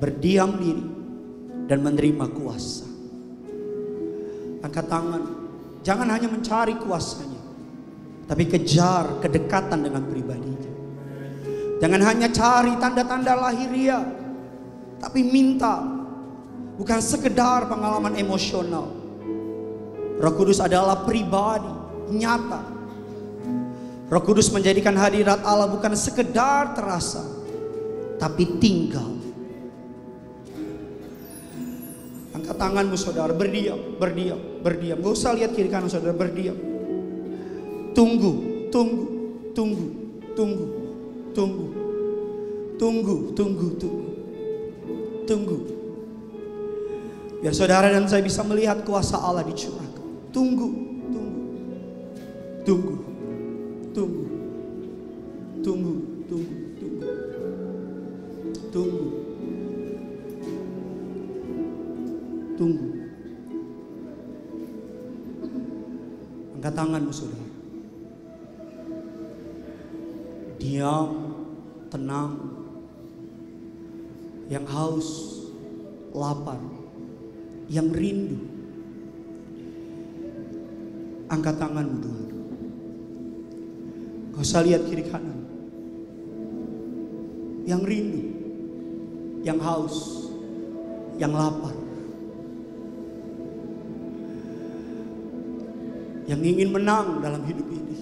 berdiam diri dan menerima kuasa. Angkat tangan, jangan hanya mencari kuasanya, tapi kejar kedekatan dengan pribadinya. Jangan hanya cari tanda-tanda lahiriah, tapi minta, bukan sekedar pengalaman emosional. Roh Kudus adalah pribadi, nyata. Roh Kudus menjadikan hadirat Allah bukan sekedar terasa, tapi tinggal. Angkat tanganmu saudara, berdiam, berdiam, berdiam. Gak usah lihat kiri kanan saudara, berdiam. Tunggu, tunggu, tunggu, tunggu, tunggu, tunggu, tunggu, tunggu, tunggu. Biar saudara dan saya bisa melihat kuasa Allah dicurahkan. Tunggu, tunggu, tunggu, tunggu, tunggu, tunggu, tunggu, tunggu, tunggu. Angkat tanganmu saudara. Diam, tenang. Yang haus, lapar, yang rindu. Angkat tanganmu dulu. Gak usah lihat kiri kanan. Yang rindu, yang haus, yang lapar, yang ingin menang dalam hidup ini,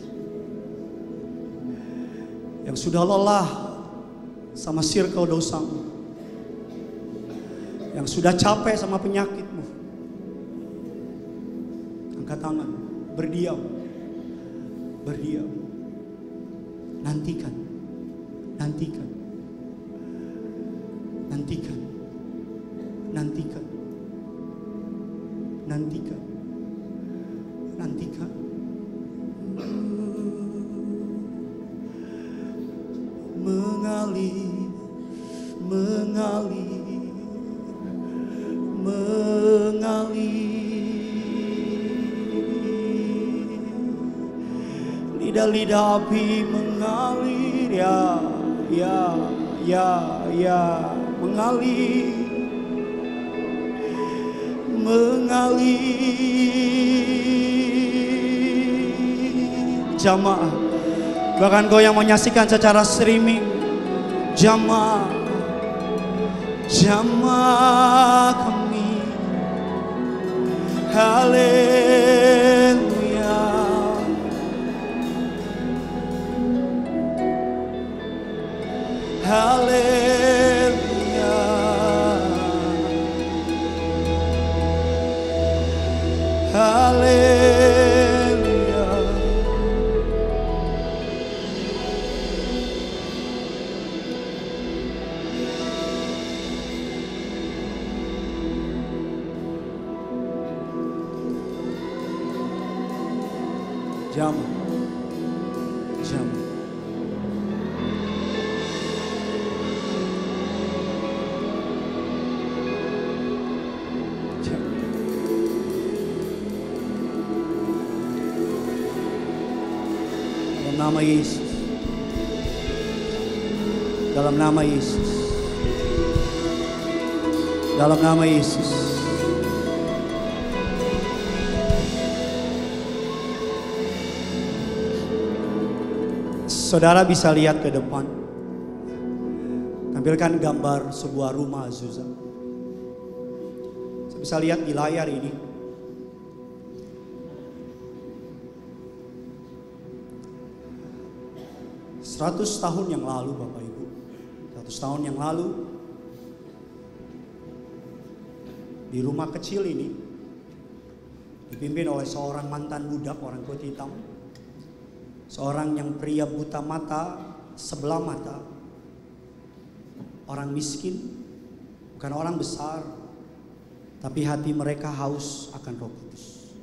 yang sudah lelah sama circle dosamu, yang sudah capek sama penyakitmu. Angkat tangan, berdiam, berdiam. Nantikan, nantikan, nantikan, nantikan, nantikan, nantikan. Mengalir, mengalir, mengalir. Lidah-lidah api mengalir, ya, ya, ya, ya, mengalir, mengalir. Jamaah, bahkan kau yang menyaksikan secara streaming, jamaah, jamaah kami, haleluya. Haleluya, haleluya. Jamaah, jamaah. Nama Yesus, dalam nama Yesus, dalam nama Yesus. Saudara bisa lihat ke depan, tampilkan gambar sebuah rumah Azusa. Saya bisa lihat di layar ini. 100 tahun yang lalu Bapak Ibu, 100 tahun yang lalu, di rumah kecil ini dipimpin oleh seorang mantan budak orang kulit hitam, seorang yang pria buta mata sebelah mata, orang miskin, bukan orang besar, tapi hati mereka haus akan Roh Kudus.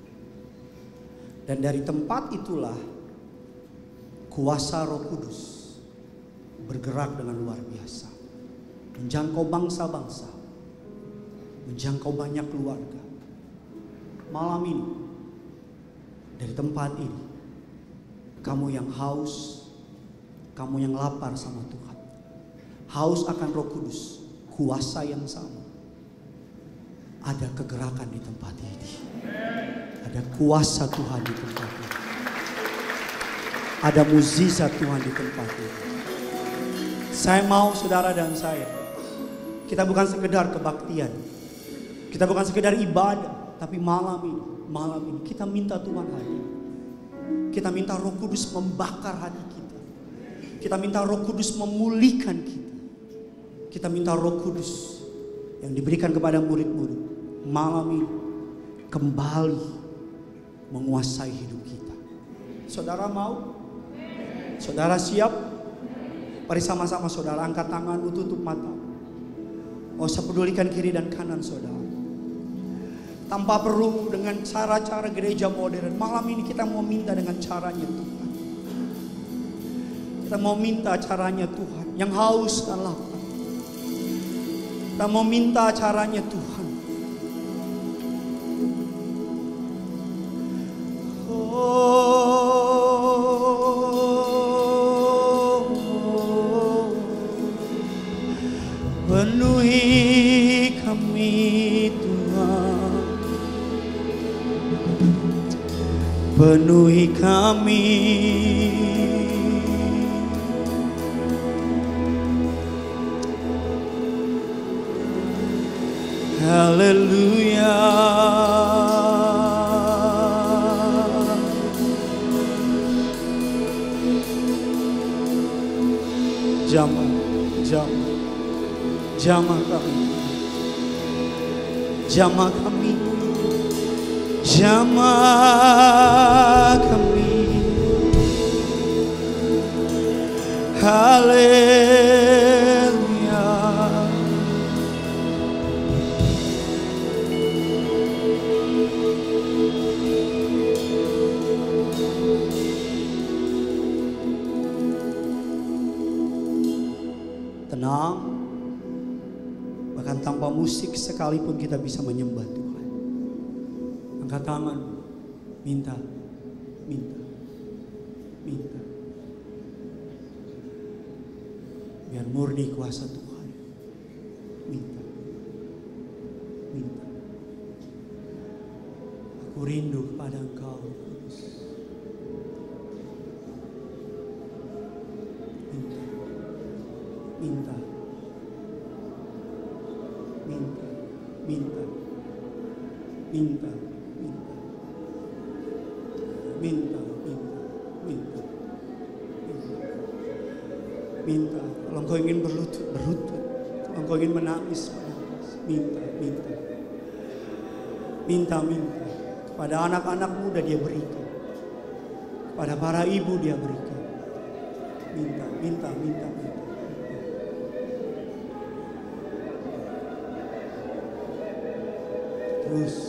Dan dari tempat itulah kuasa Roh Kudus bergerak dengan luar biasa, menjangkau bangsa-bangsa, menjangkau banyak keluarga. Malam ini, dari tempat ini, kamu yang haus, kamu yang lapar sama Tuhan, haus akan Roh Kudus, kuasa yang sama, ada kegerakan di tempat ini. Ada kuasa Tuhan di tempat ini. Ada mukjizat Tuhan di tempat ini. Saya mau saudara dan saya, kita bukan sekedar kebaktian, kita bukan sekedar ibadah, tapi malam ini kita minta Tuhan hadir. Kita minta Roh Kudus membakar hati kita. Kita minta Roh Kudus memulihkan kita. Kita minta Roh Kudus yang diberikan kepada murid-murid malam ini kembali menguasai hidup kita. Saudara mau? Saudara siap? Mari sama-sama saudara angkat tanganmu, tutup mata. Gak usah pedulikan kiri dan kanan saudara. Tanpa perlu dengan cara-cara gereja modern. Malam ini kita mau minta dengan caranya Tuhan. Kita mau minta caranya Tuhan yang haus dan lapar. Kita mau minta caranya Tuhan. Penuhi kami Tuhan, penuhi kami. Haleluya. Jamah kami, jamah kami, jamah kami. Haleluya. Tenang. Bahkan tanpa musik sekalipun kita bisa menyembah Tuhan. Angkat tangan, minta, minta, minta. Biar murni kuasa Tuhan. Minta, minta. Aku rindu kepada Engkau. Minta, minta. Minta, minta, minta, minta, minta, minta. Kalau engkau ingin berlutut, kalau engkau ingin menangis, minta, minta, minta, minta. Kepada anak-anak muda dia berikan, kepada para ibu dia berikan. Minta, minta, minta, minta. Terus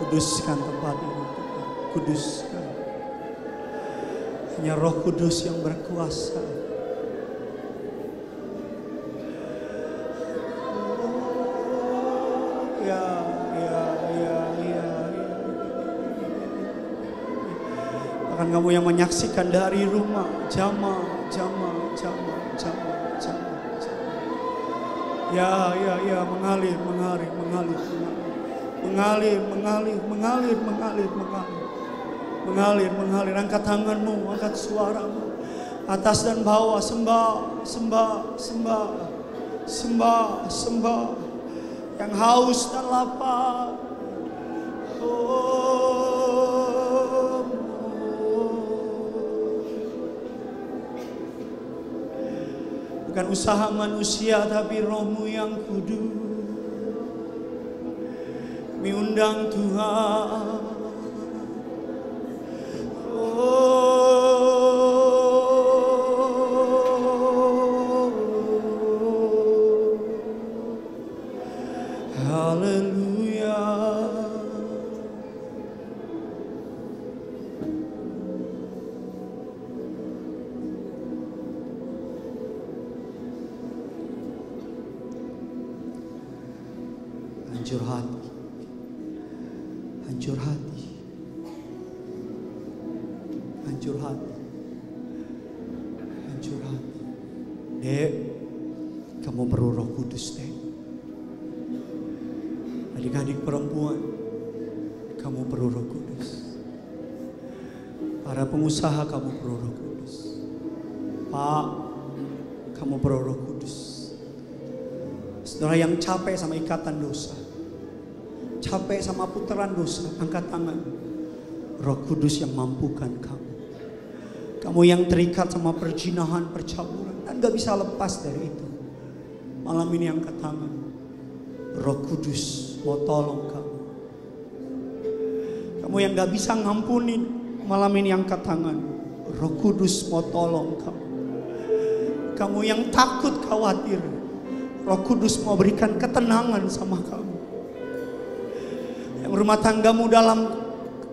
kuduskan tempat ini, kuduskan. Hanya Roh Kudus yang berkuasa. Bahkan kamu yang menyaksikan dari rumah, jamah. Ya, mengalir. Angkat tanganmu, angkat suaramu, atas dan bawah, sembah. Yang haus dan lapar. Bukan usaha manusia, tapi Roh-Mu yang kudus. Kami undang Tuhan. Haleluya. Hancur hati, hancur hati, hancur Dek, kamu perlu Roh Kudus, Dek. Adik-adik perempuan, kamu perlu Roh Kudus. Para pengusaha, kamu perlu Roh Kudus. Pak, kamu perlu Roh Kudus. Saudara yang capek sama ikatan dosa, capek sama putaran dosa, angkat tangan. Roh Kudus yang mampukan kamu. Kamu yang terikat sama perzinahan, percabulan, dan gak bisa lepas dari itu. Malam ini angkat tangan. Roh Kudus mau tolong kamu. Kamu yang gak bisa ngampunin, malam ini angkat tangan. Roh Kudus mau tolong kamu. Kamu yang takut, khawatir, Roh Kudus mau berikan ketenangan sama kamu. Yang rumah tanggamu dalam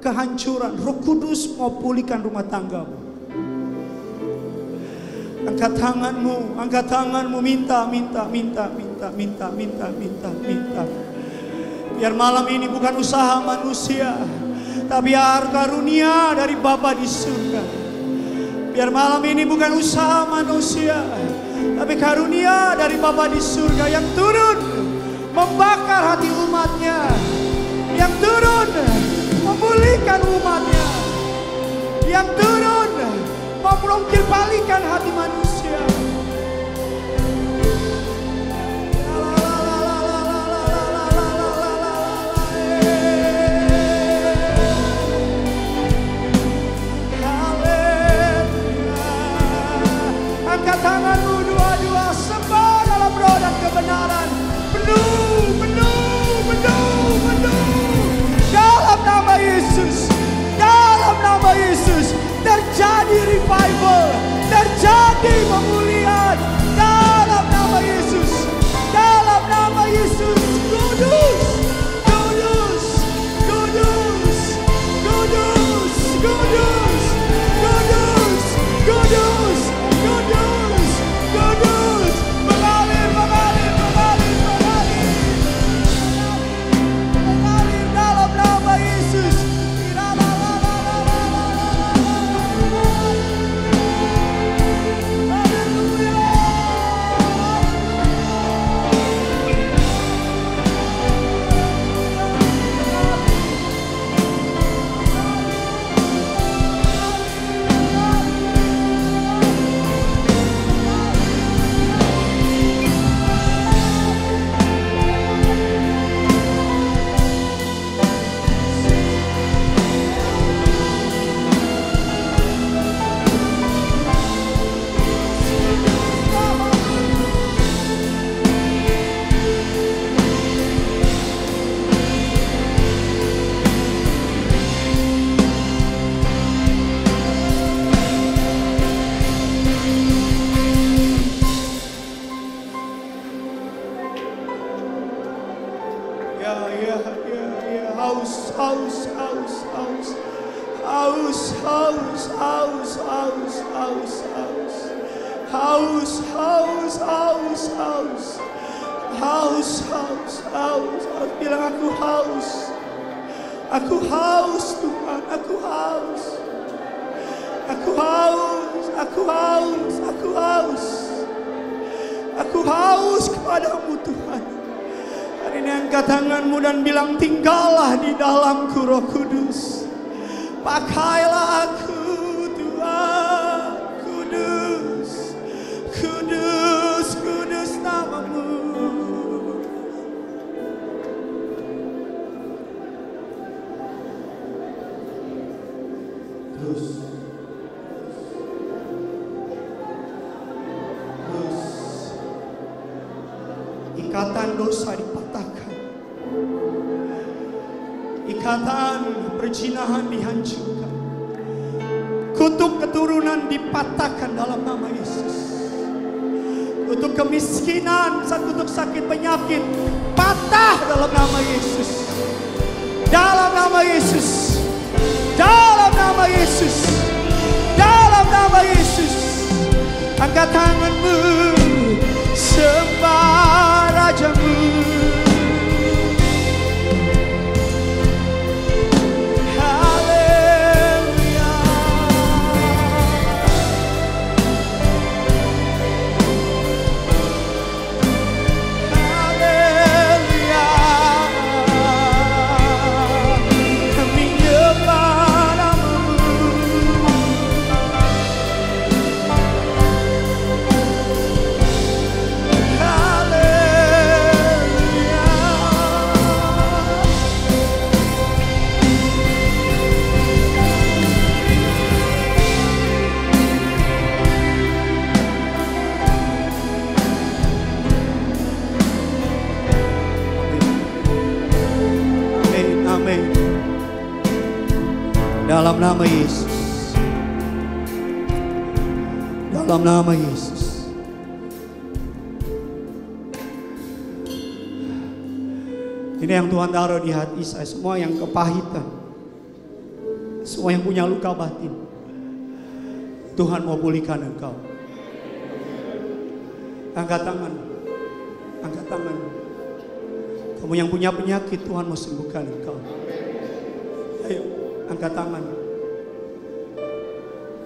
kehancuran, Roh Kudus mau pulihkan rumah tanggamu. Angkat tanganmu, minta. Biar malam ini bukan usaha manusia, tapi biar karunia dari Bapa di surga. Biar malam ini bukan usaha manusia, tapi karunia dari Bapa di surga yang turun membakar hati umatnya, yang turun memulihkan umatnya, yang turun memperongkir-balikan hati manusia. Angkat tanganmu dua-dua, sembah dalam roh dan kebenaran. Penuh. Dalam nama Yesus, dalam nama Yesus, terjadi revival, terjadi pemulihan. Dalam nama Yesus, dalam nama Yesus. Kudus, kudus, kudus, kudus, kudus, kudus, kudus, kudus, kudus, mengalir, mengalir, mengalir, mengalir, mengalir dalam nama Yesus. Bilang aku haus. Aku haus Tuhan, aku haus. Aku haus, aku haus, aku haus. Aku haus kepadamu Tuhan. Hari ini angkat tanganmu dan bilang, tinggallah di dalamku Roh Kudus. Pakailah aku Tuhan. Kudus, kudus, kudus namamu. Ikatan dosa dipatahkan, ikatan perzinahan dihancurkan, kutuk keturunan dipatahkan dalam nama Yesus. Kutuk kemiskinan, kutuk sakit penyakit patah dalam nama Yesus. Dalam nama Yesus, dalam nama Yesus, dalam nama Yesus. Angkat tanganmu, sembah Rajamu. Haleluya. Dalam nama Yesus. Dalam nama Yesus. Ini yang Tuhan taruh di hati saya. Semua yang kepahitan, semua yang punya luka batin, Tuhan mau pulihkan engkau. Angkat tangan. Angkat tangan. Kamu yang punya penyakit, Tuhan mau sembuhkan engkau. Ayo, angkat tangan.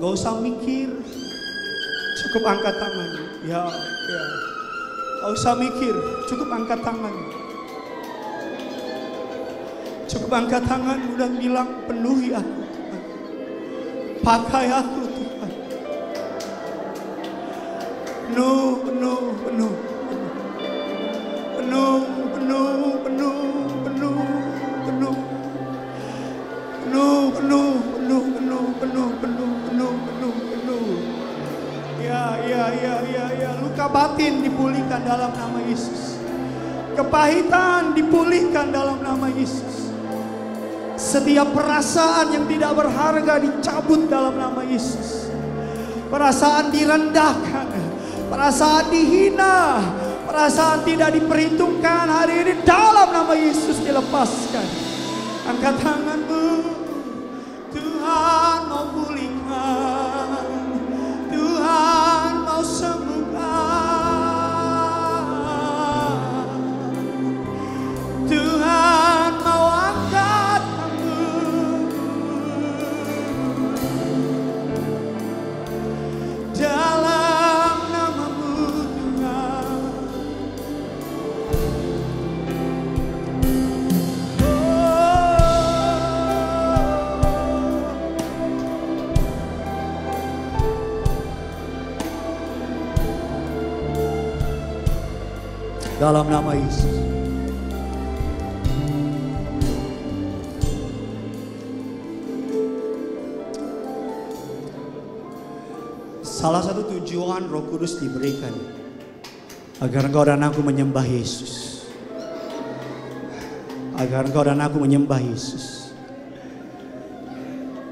Gak usah mikir. Cukup angkat tangan. Ya. Gak usah mikir. Cukup angkat tangan. Cukup angkat tanganmu dan bilang, penuhi aku Tuhan. Pakai aku Tuhan. Penuh, penuh, penuh. Penuh, penuh, penuh, penuh, penuh. Penuh, penuh, penuh, penuh, penuh, penuh, penuh, penuh, penuh. Ya. Luka batin dipulihkan dalam nama Yesus. Kepahitan dipulihkan dalam nama Yesus. Setiap perasaan yang tidak berharga dicabut dalam nama Yesus. Perasaan direndahkan, perasaan dihina, perasaan tidak diperhitungkan hari ini dalam nama Yesus dilepaskan. Angkat tanganmu. Tuhan mau pulihkan, Tuhan mau sembuhkan, Tuhan mau angkat kamu. Dalam namamu Tuhan. Dalam nama Yesus. Salah satu tujuan Roh Kudus diberikan agar engkau dan aku menyembah Yesus. Agar engkau dan aku menyembah Yesus.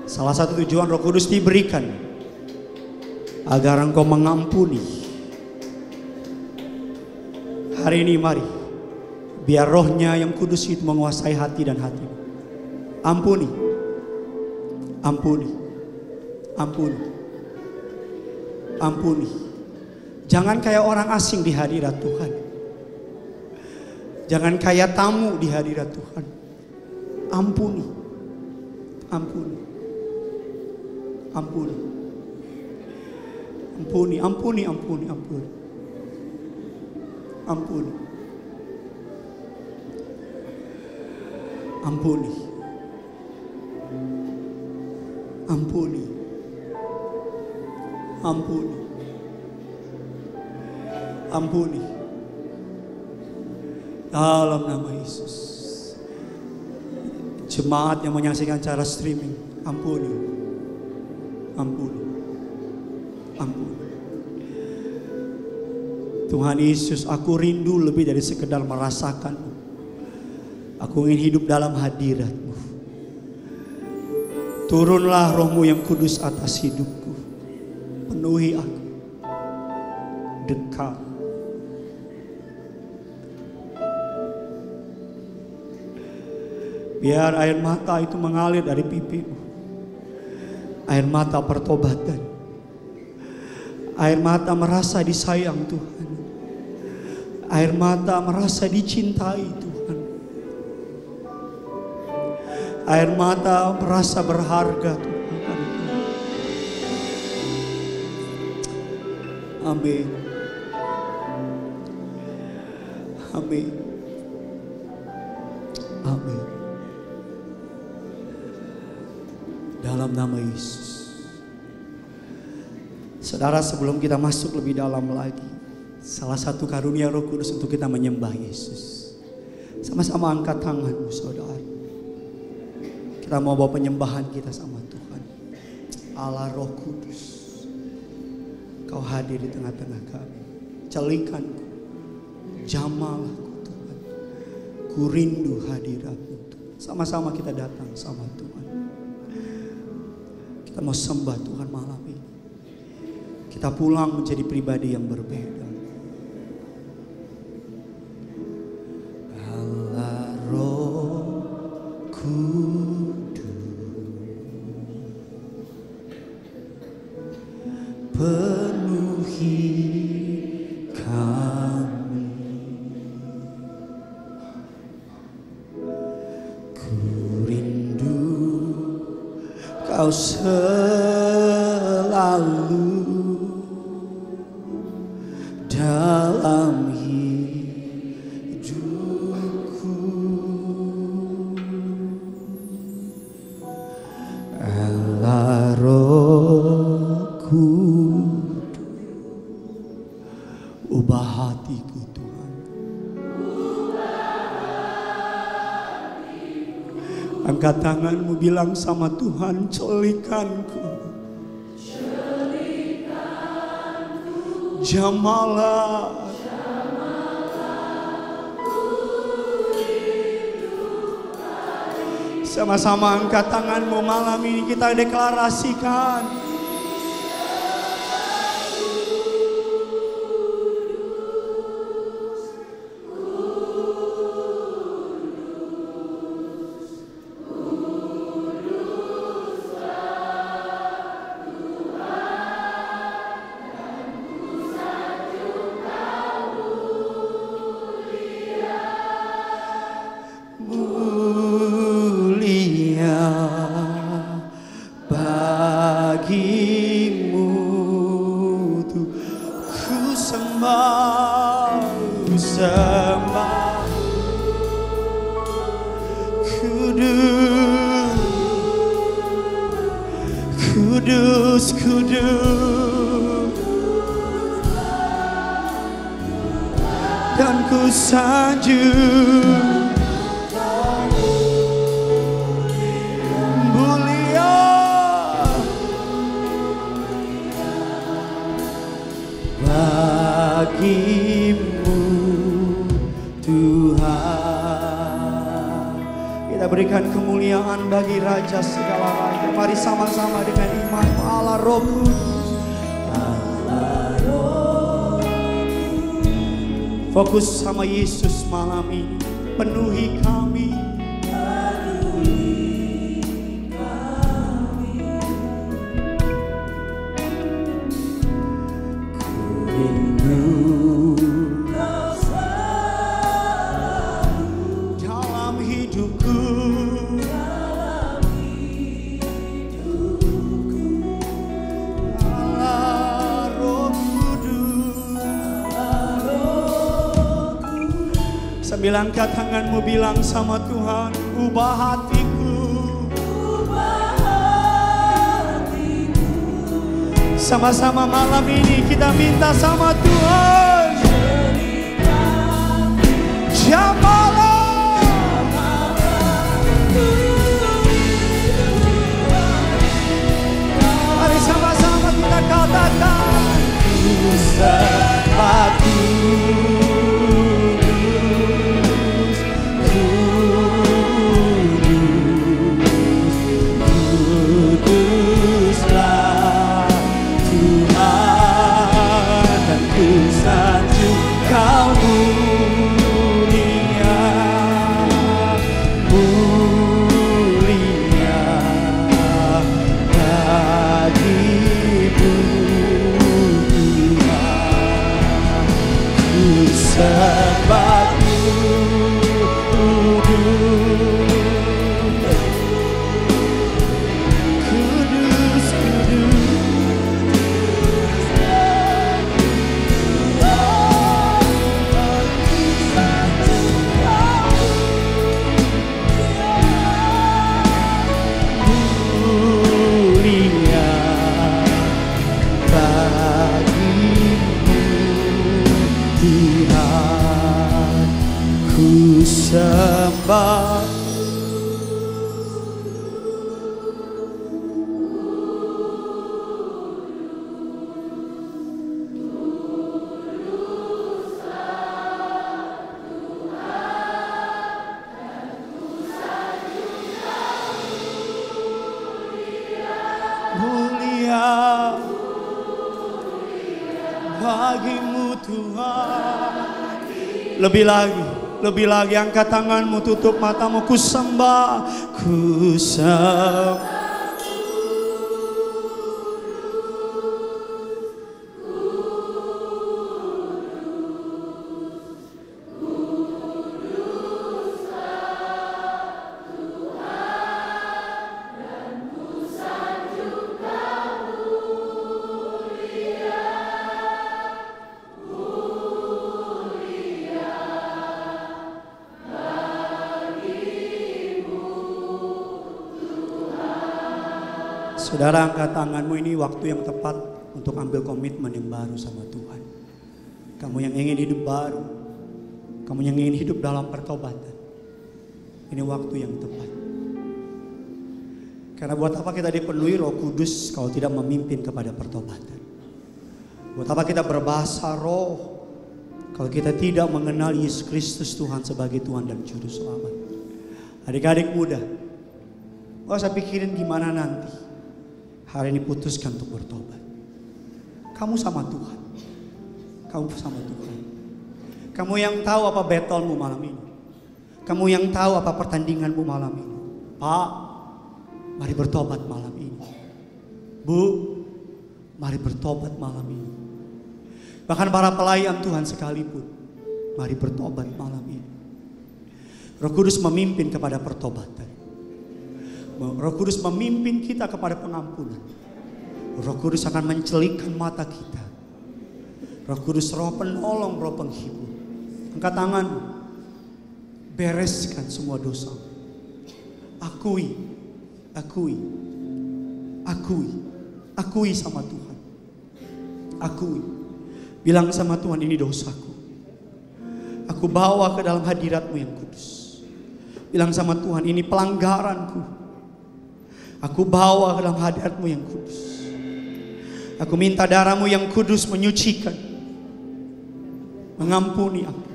Salah satu tujuan Roh Kudus diberikan agar engkau mengampuni. Hari ini mari, biar rohnya yang kudus itu menguasai hati dan hatimu. Ampuni, ampuni, ampuni, ampuni. Jangan kayak orang asing di hadirat Tuhan. Jangan kayak tamu di hadirat Tuhan. Ampuni, ampuni, ampuni, ampuni, ampuni, ampuni, ampuni. Ampuni, ampuni, ampuni, ampuni, ampuni. Dalam nama Yesus. Jemaat yang menyaksikan cara streaming, ampuni, ampuni, ampuni. Tuhan Yesus, aku rindu lebih dari sekedar merasakan-Mu. Aku ingin hidup dalam hadirat-Mu. Turunlah Roh-Mu yang kudus atas hidupku. Penuhi aku. Dekat. Biar air mata itu mengalir dari pipimu. Air mata pertobatan. Air mata merasa disayang Tuhan. Air mata merasa dicintai Tuhan. Air mata merasa berharga Tuhan. Amin. Amin. Amin. Dalam nama Yesus. Saudara, sebelum kita masuk lebih dalam lagi, salah satu karunia Roh Kudus untuk kita menyembah Yesus. Sama-sama angkat tanganmu saudara. Kita mau bawa penyembahan kita sama Tuhan. Allah Roh Kudus, Kau hadir di tengah-tengah kami. Celikanku, jamalku Tuhan. Ku rindu hadirat-Mu Tuhan. Sama-sama kita datang sama Tuhan. Kita mau sembah Tuhan malam ini. Kita pulang menjadi pribadi yang berbeda. Allah Roh Kudus, penuhi kami. Ku rindu Kau selalu dalam hidupku. Allah Roh Kudus, ubah hatiku Tuhan. Angkat tanganmu, bilang sama Tuhan, celikanku, jamalah. Sama-sama angkat tanganmu malam ini, kita deklarasikan. Kudus, kudus, dan ku sanjung mulia bagimu Tuhan. Kita berikan kemuliaan bagi Raja segala raja. Mari sama-sama dengan iman. Allah Roh Kudus, Allah Roh Kudus. Fokus sama Yesus malam ini. Penuhi kami, penuhi kami. Ku rindu Kau selalu dalam hidupku. Sambil angkat tanganmu, bilang sama Tuhan, ubah hatiku, ubah hatiku. Sama-sama malam ini kita minta sama Tuhan, jamalah. Mari sama-sama kita katakan, ku sembahku. Kau mulia, mulia bagimu Tuhan. Ku sembah kudus, kudus. Sembah bagimu Tuhan. Lebih lagi angkat tanganmu, tutup matamu, ku sembah, ku sembah. Saudara, angkat tanganmu, ini waktu yang tepat untuk ambil komitmen yang baru sama Tuhan. Kamu yang ingin hidup baru, kamu yang ingin hidup dalam pertobatan, ini waktu yang tepat. Karena buat apa kita dipenuhi Roh Kudus kalau tidak memimpin kepada pertobatan? Buat apa kita berbahasa roh kalau kita tidak mengenal Yesus Kristus Tuhan sebagai Tuhan dan Juru Selamat? Adik-adik muda, gak usah pikirin gimana nanti. Hari ini putuskan untuk bertobat. Kamu sama Tuhan. Kamu sama Tuhan. Kamu yang tahu apa battle-mu malam ini. Kamu yang tahu apa pertandinganmu malam ini. Pak, mari bertobat malam ini. Bu, mari bertobat malam ini. Bahkan para pelayan Tuhan sekalipun, mari bertobat malam ini. Roh Kudus memimpin kepada pertobatan. Roh Kudus memimpin kita kepada pengampunan. Roh Kudus akan mencelikkan mata kita. Roh Kudus, roh penolong, roh penghibur. Angkat tangan, bereskan semua dosa. Akui sama Tuhan. Akui, bilang sama Tuhan, ini dosaku. Aku bawa ke dalam hadirat-Mu yang kudus. Bilang sama Tuhan, ini pelanggaranku. Aku bawa ke dalam hadirat-Mu yang kudus. Aku minta darah-Mu yang kudus menyucikan, mengampuni aku.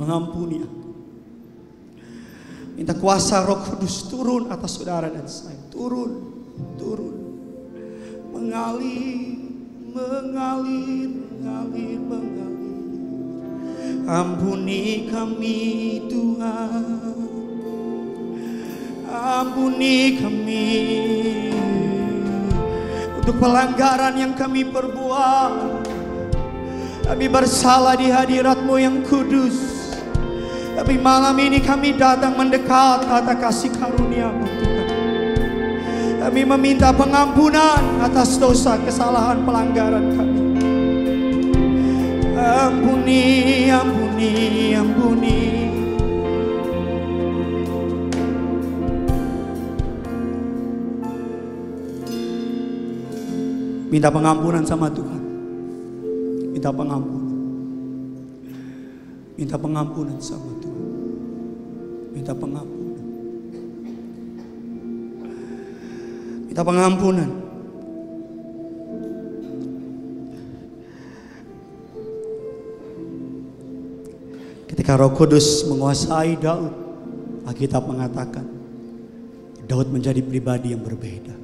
Mengampuni aku. Minta kuasa Roh Kudus turun atas saudara dan saya. Turun. Mengalir. Ampuni kami Tuhan. Ampuni kami untuk pelanggaran yang kami perbuat. Kami bersalah di hadirat-Mu yang kudus. Tapi malam ini kami datang mendekat atas kasih karunia-Mu Tuhan. Kami meminta pengampunan atas dosa, kesalahan, pelanggaran kami. Ampuni. Minta pengampunan sama Tuhan. Minta pengampunan sama Tuhan. Minta pengampunan. Ketika Roh Kudus menguasai Daud, Alkitab mengatakan Daud menjadi pribadi yang berbeda.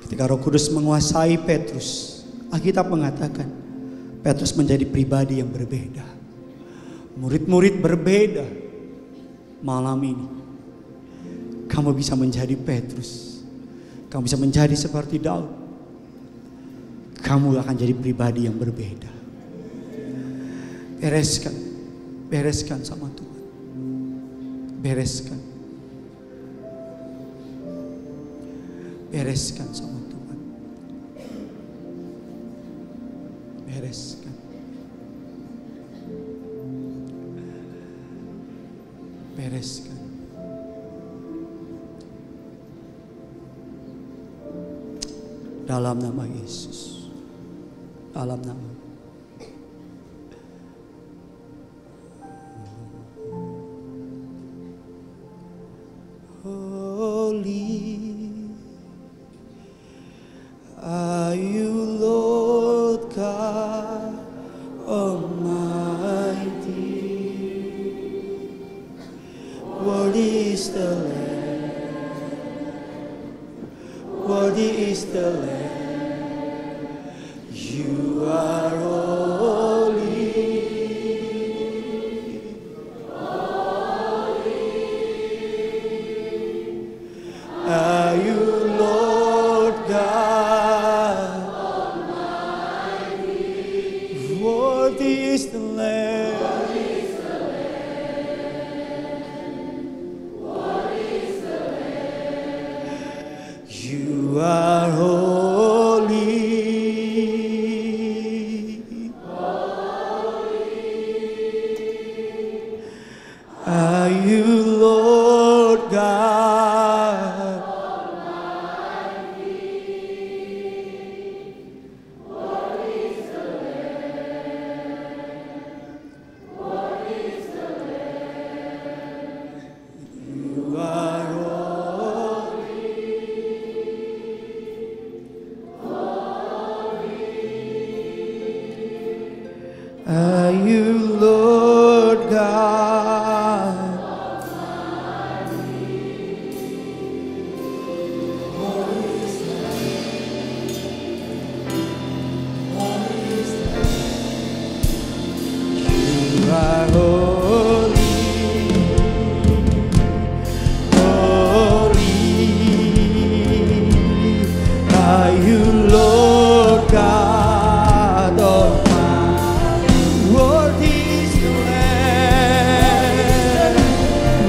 Ketika Roh Kudus menguasai Petrus, Alkitab mengatakan Petrus menjadi pribadi yang berbeda. Murid-murid berbeda. Malam ini kamu bisa menjadi Petrus. Kamu bisa menjadi seperti Daud. Kamu akan jadi pribadi yang berbeda. Bereskan sama Tuhan. Bereskan sama Tuhan. Bereskan. Dalam nama Yesus. Dalam nama. Holy are you, Lord God Almighty. Worthy is the Lamb. Worthy is the Lamb. You are holy. Are you Lord God? Worthy is the Lamb. You are holy. Are you Lord God? You are Are you Lord God? You are holy, holy. Are you Lord God Almighty? Worthy is the Lamb.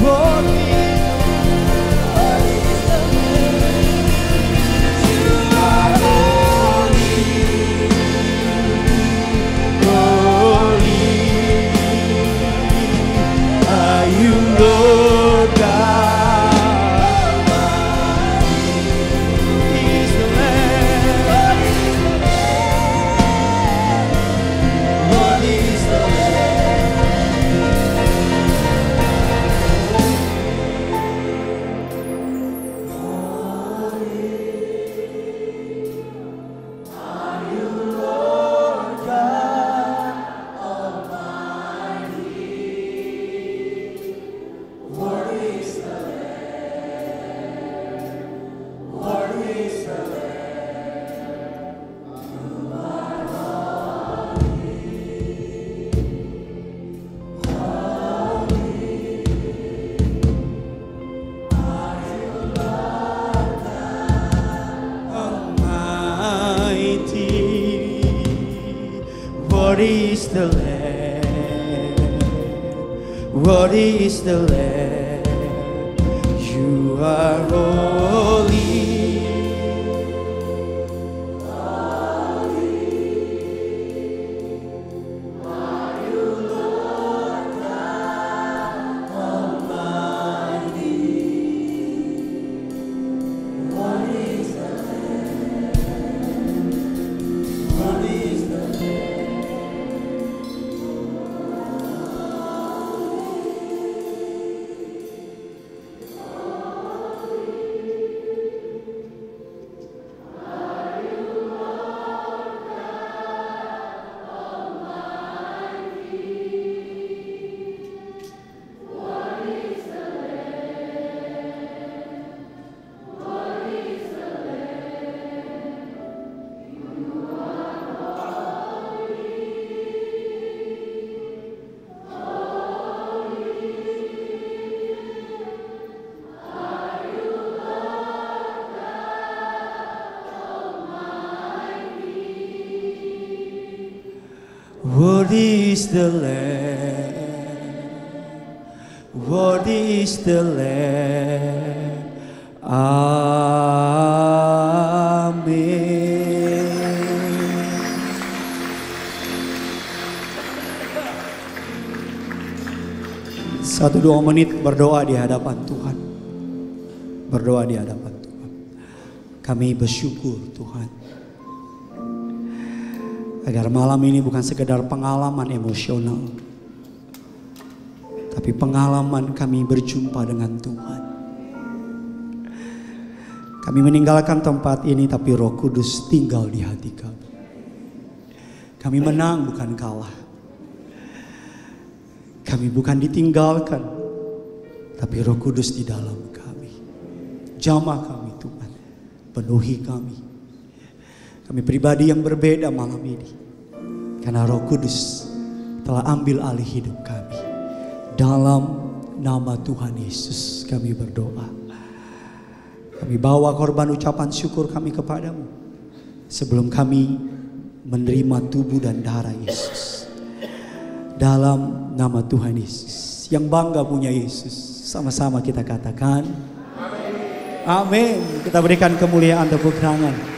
Worthy is the Lamb. You are holy, holy. Are you Lord God? Worthy is the Lamb. Worthy is the Almighty. What is the Lamb? What is the Lamb? You are holy. Worthy is the Lamb. Worthy is the Lamb. Amin. Satu dua menit berdoa di hadapan Tuhan. Berdoa di hadapan Tuhan. Kami bersyukur Tuhan, agar malam ini bukan sekedar pengalaman emosional, tapi pengalaman kami berjumpa dengan Tuhan. Kami meninggalkan tempat ini, tapi Roh Kudus tinggal di hati kami. Kami menang bukan kalah. Kami bukan ditinggalkan, tapi Roh Kudus di dalam kami. Jamah kami Tuhan, penuhi kami. Kami pribadi yang berbeda malam ini. Karena Roh Kudus telah ambil alih hidup kami. Dalam nama Tuhan Yesus kami berdoa. Kami bawa korban ucapan syukur kami kepadamu. Sebelum kami menerima tubuh dan darah Yesus. Dalam nama Tuhan Yesus. Yang bangga punya Yesus. Sama-sama kita katakan. Amin. Kita berikan kemuliaan tepuk tangan.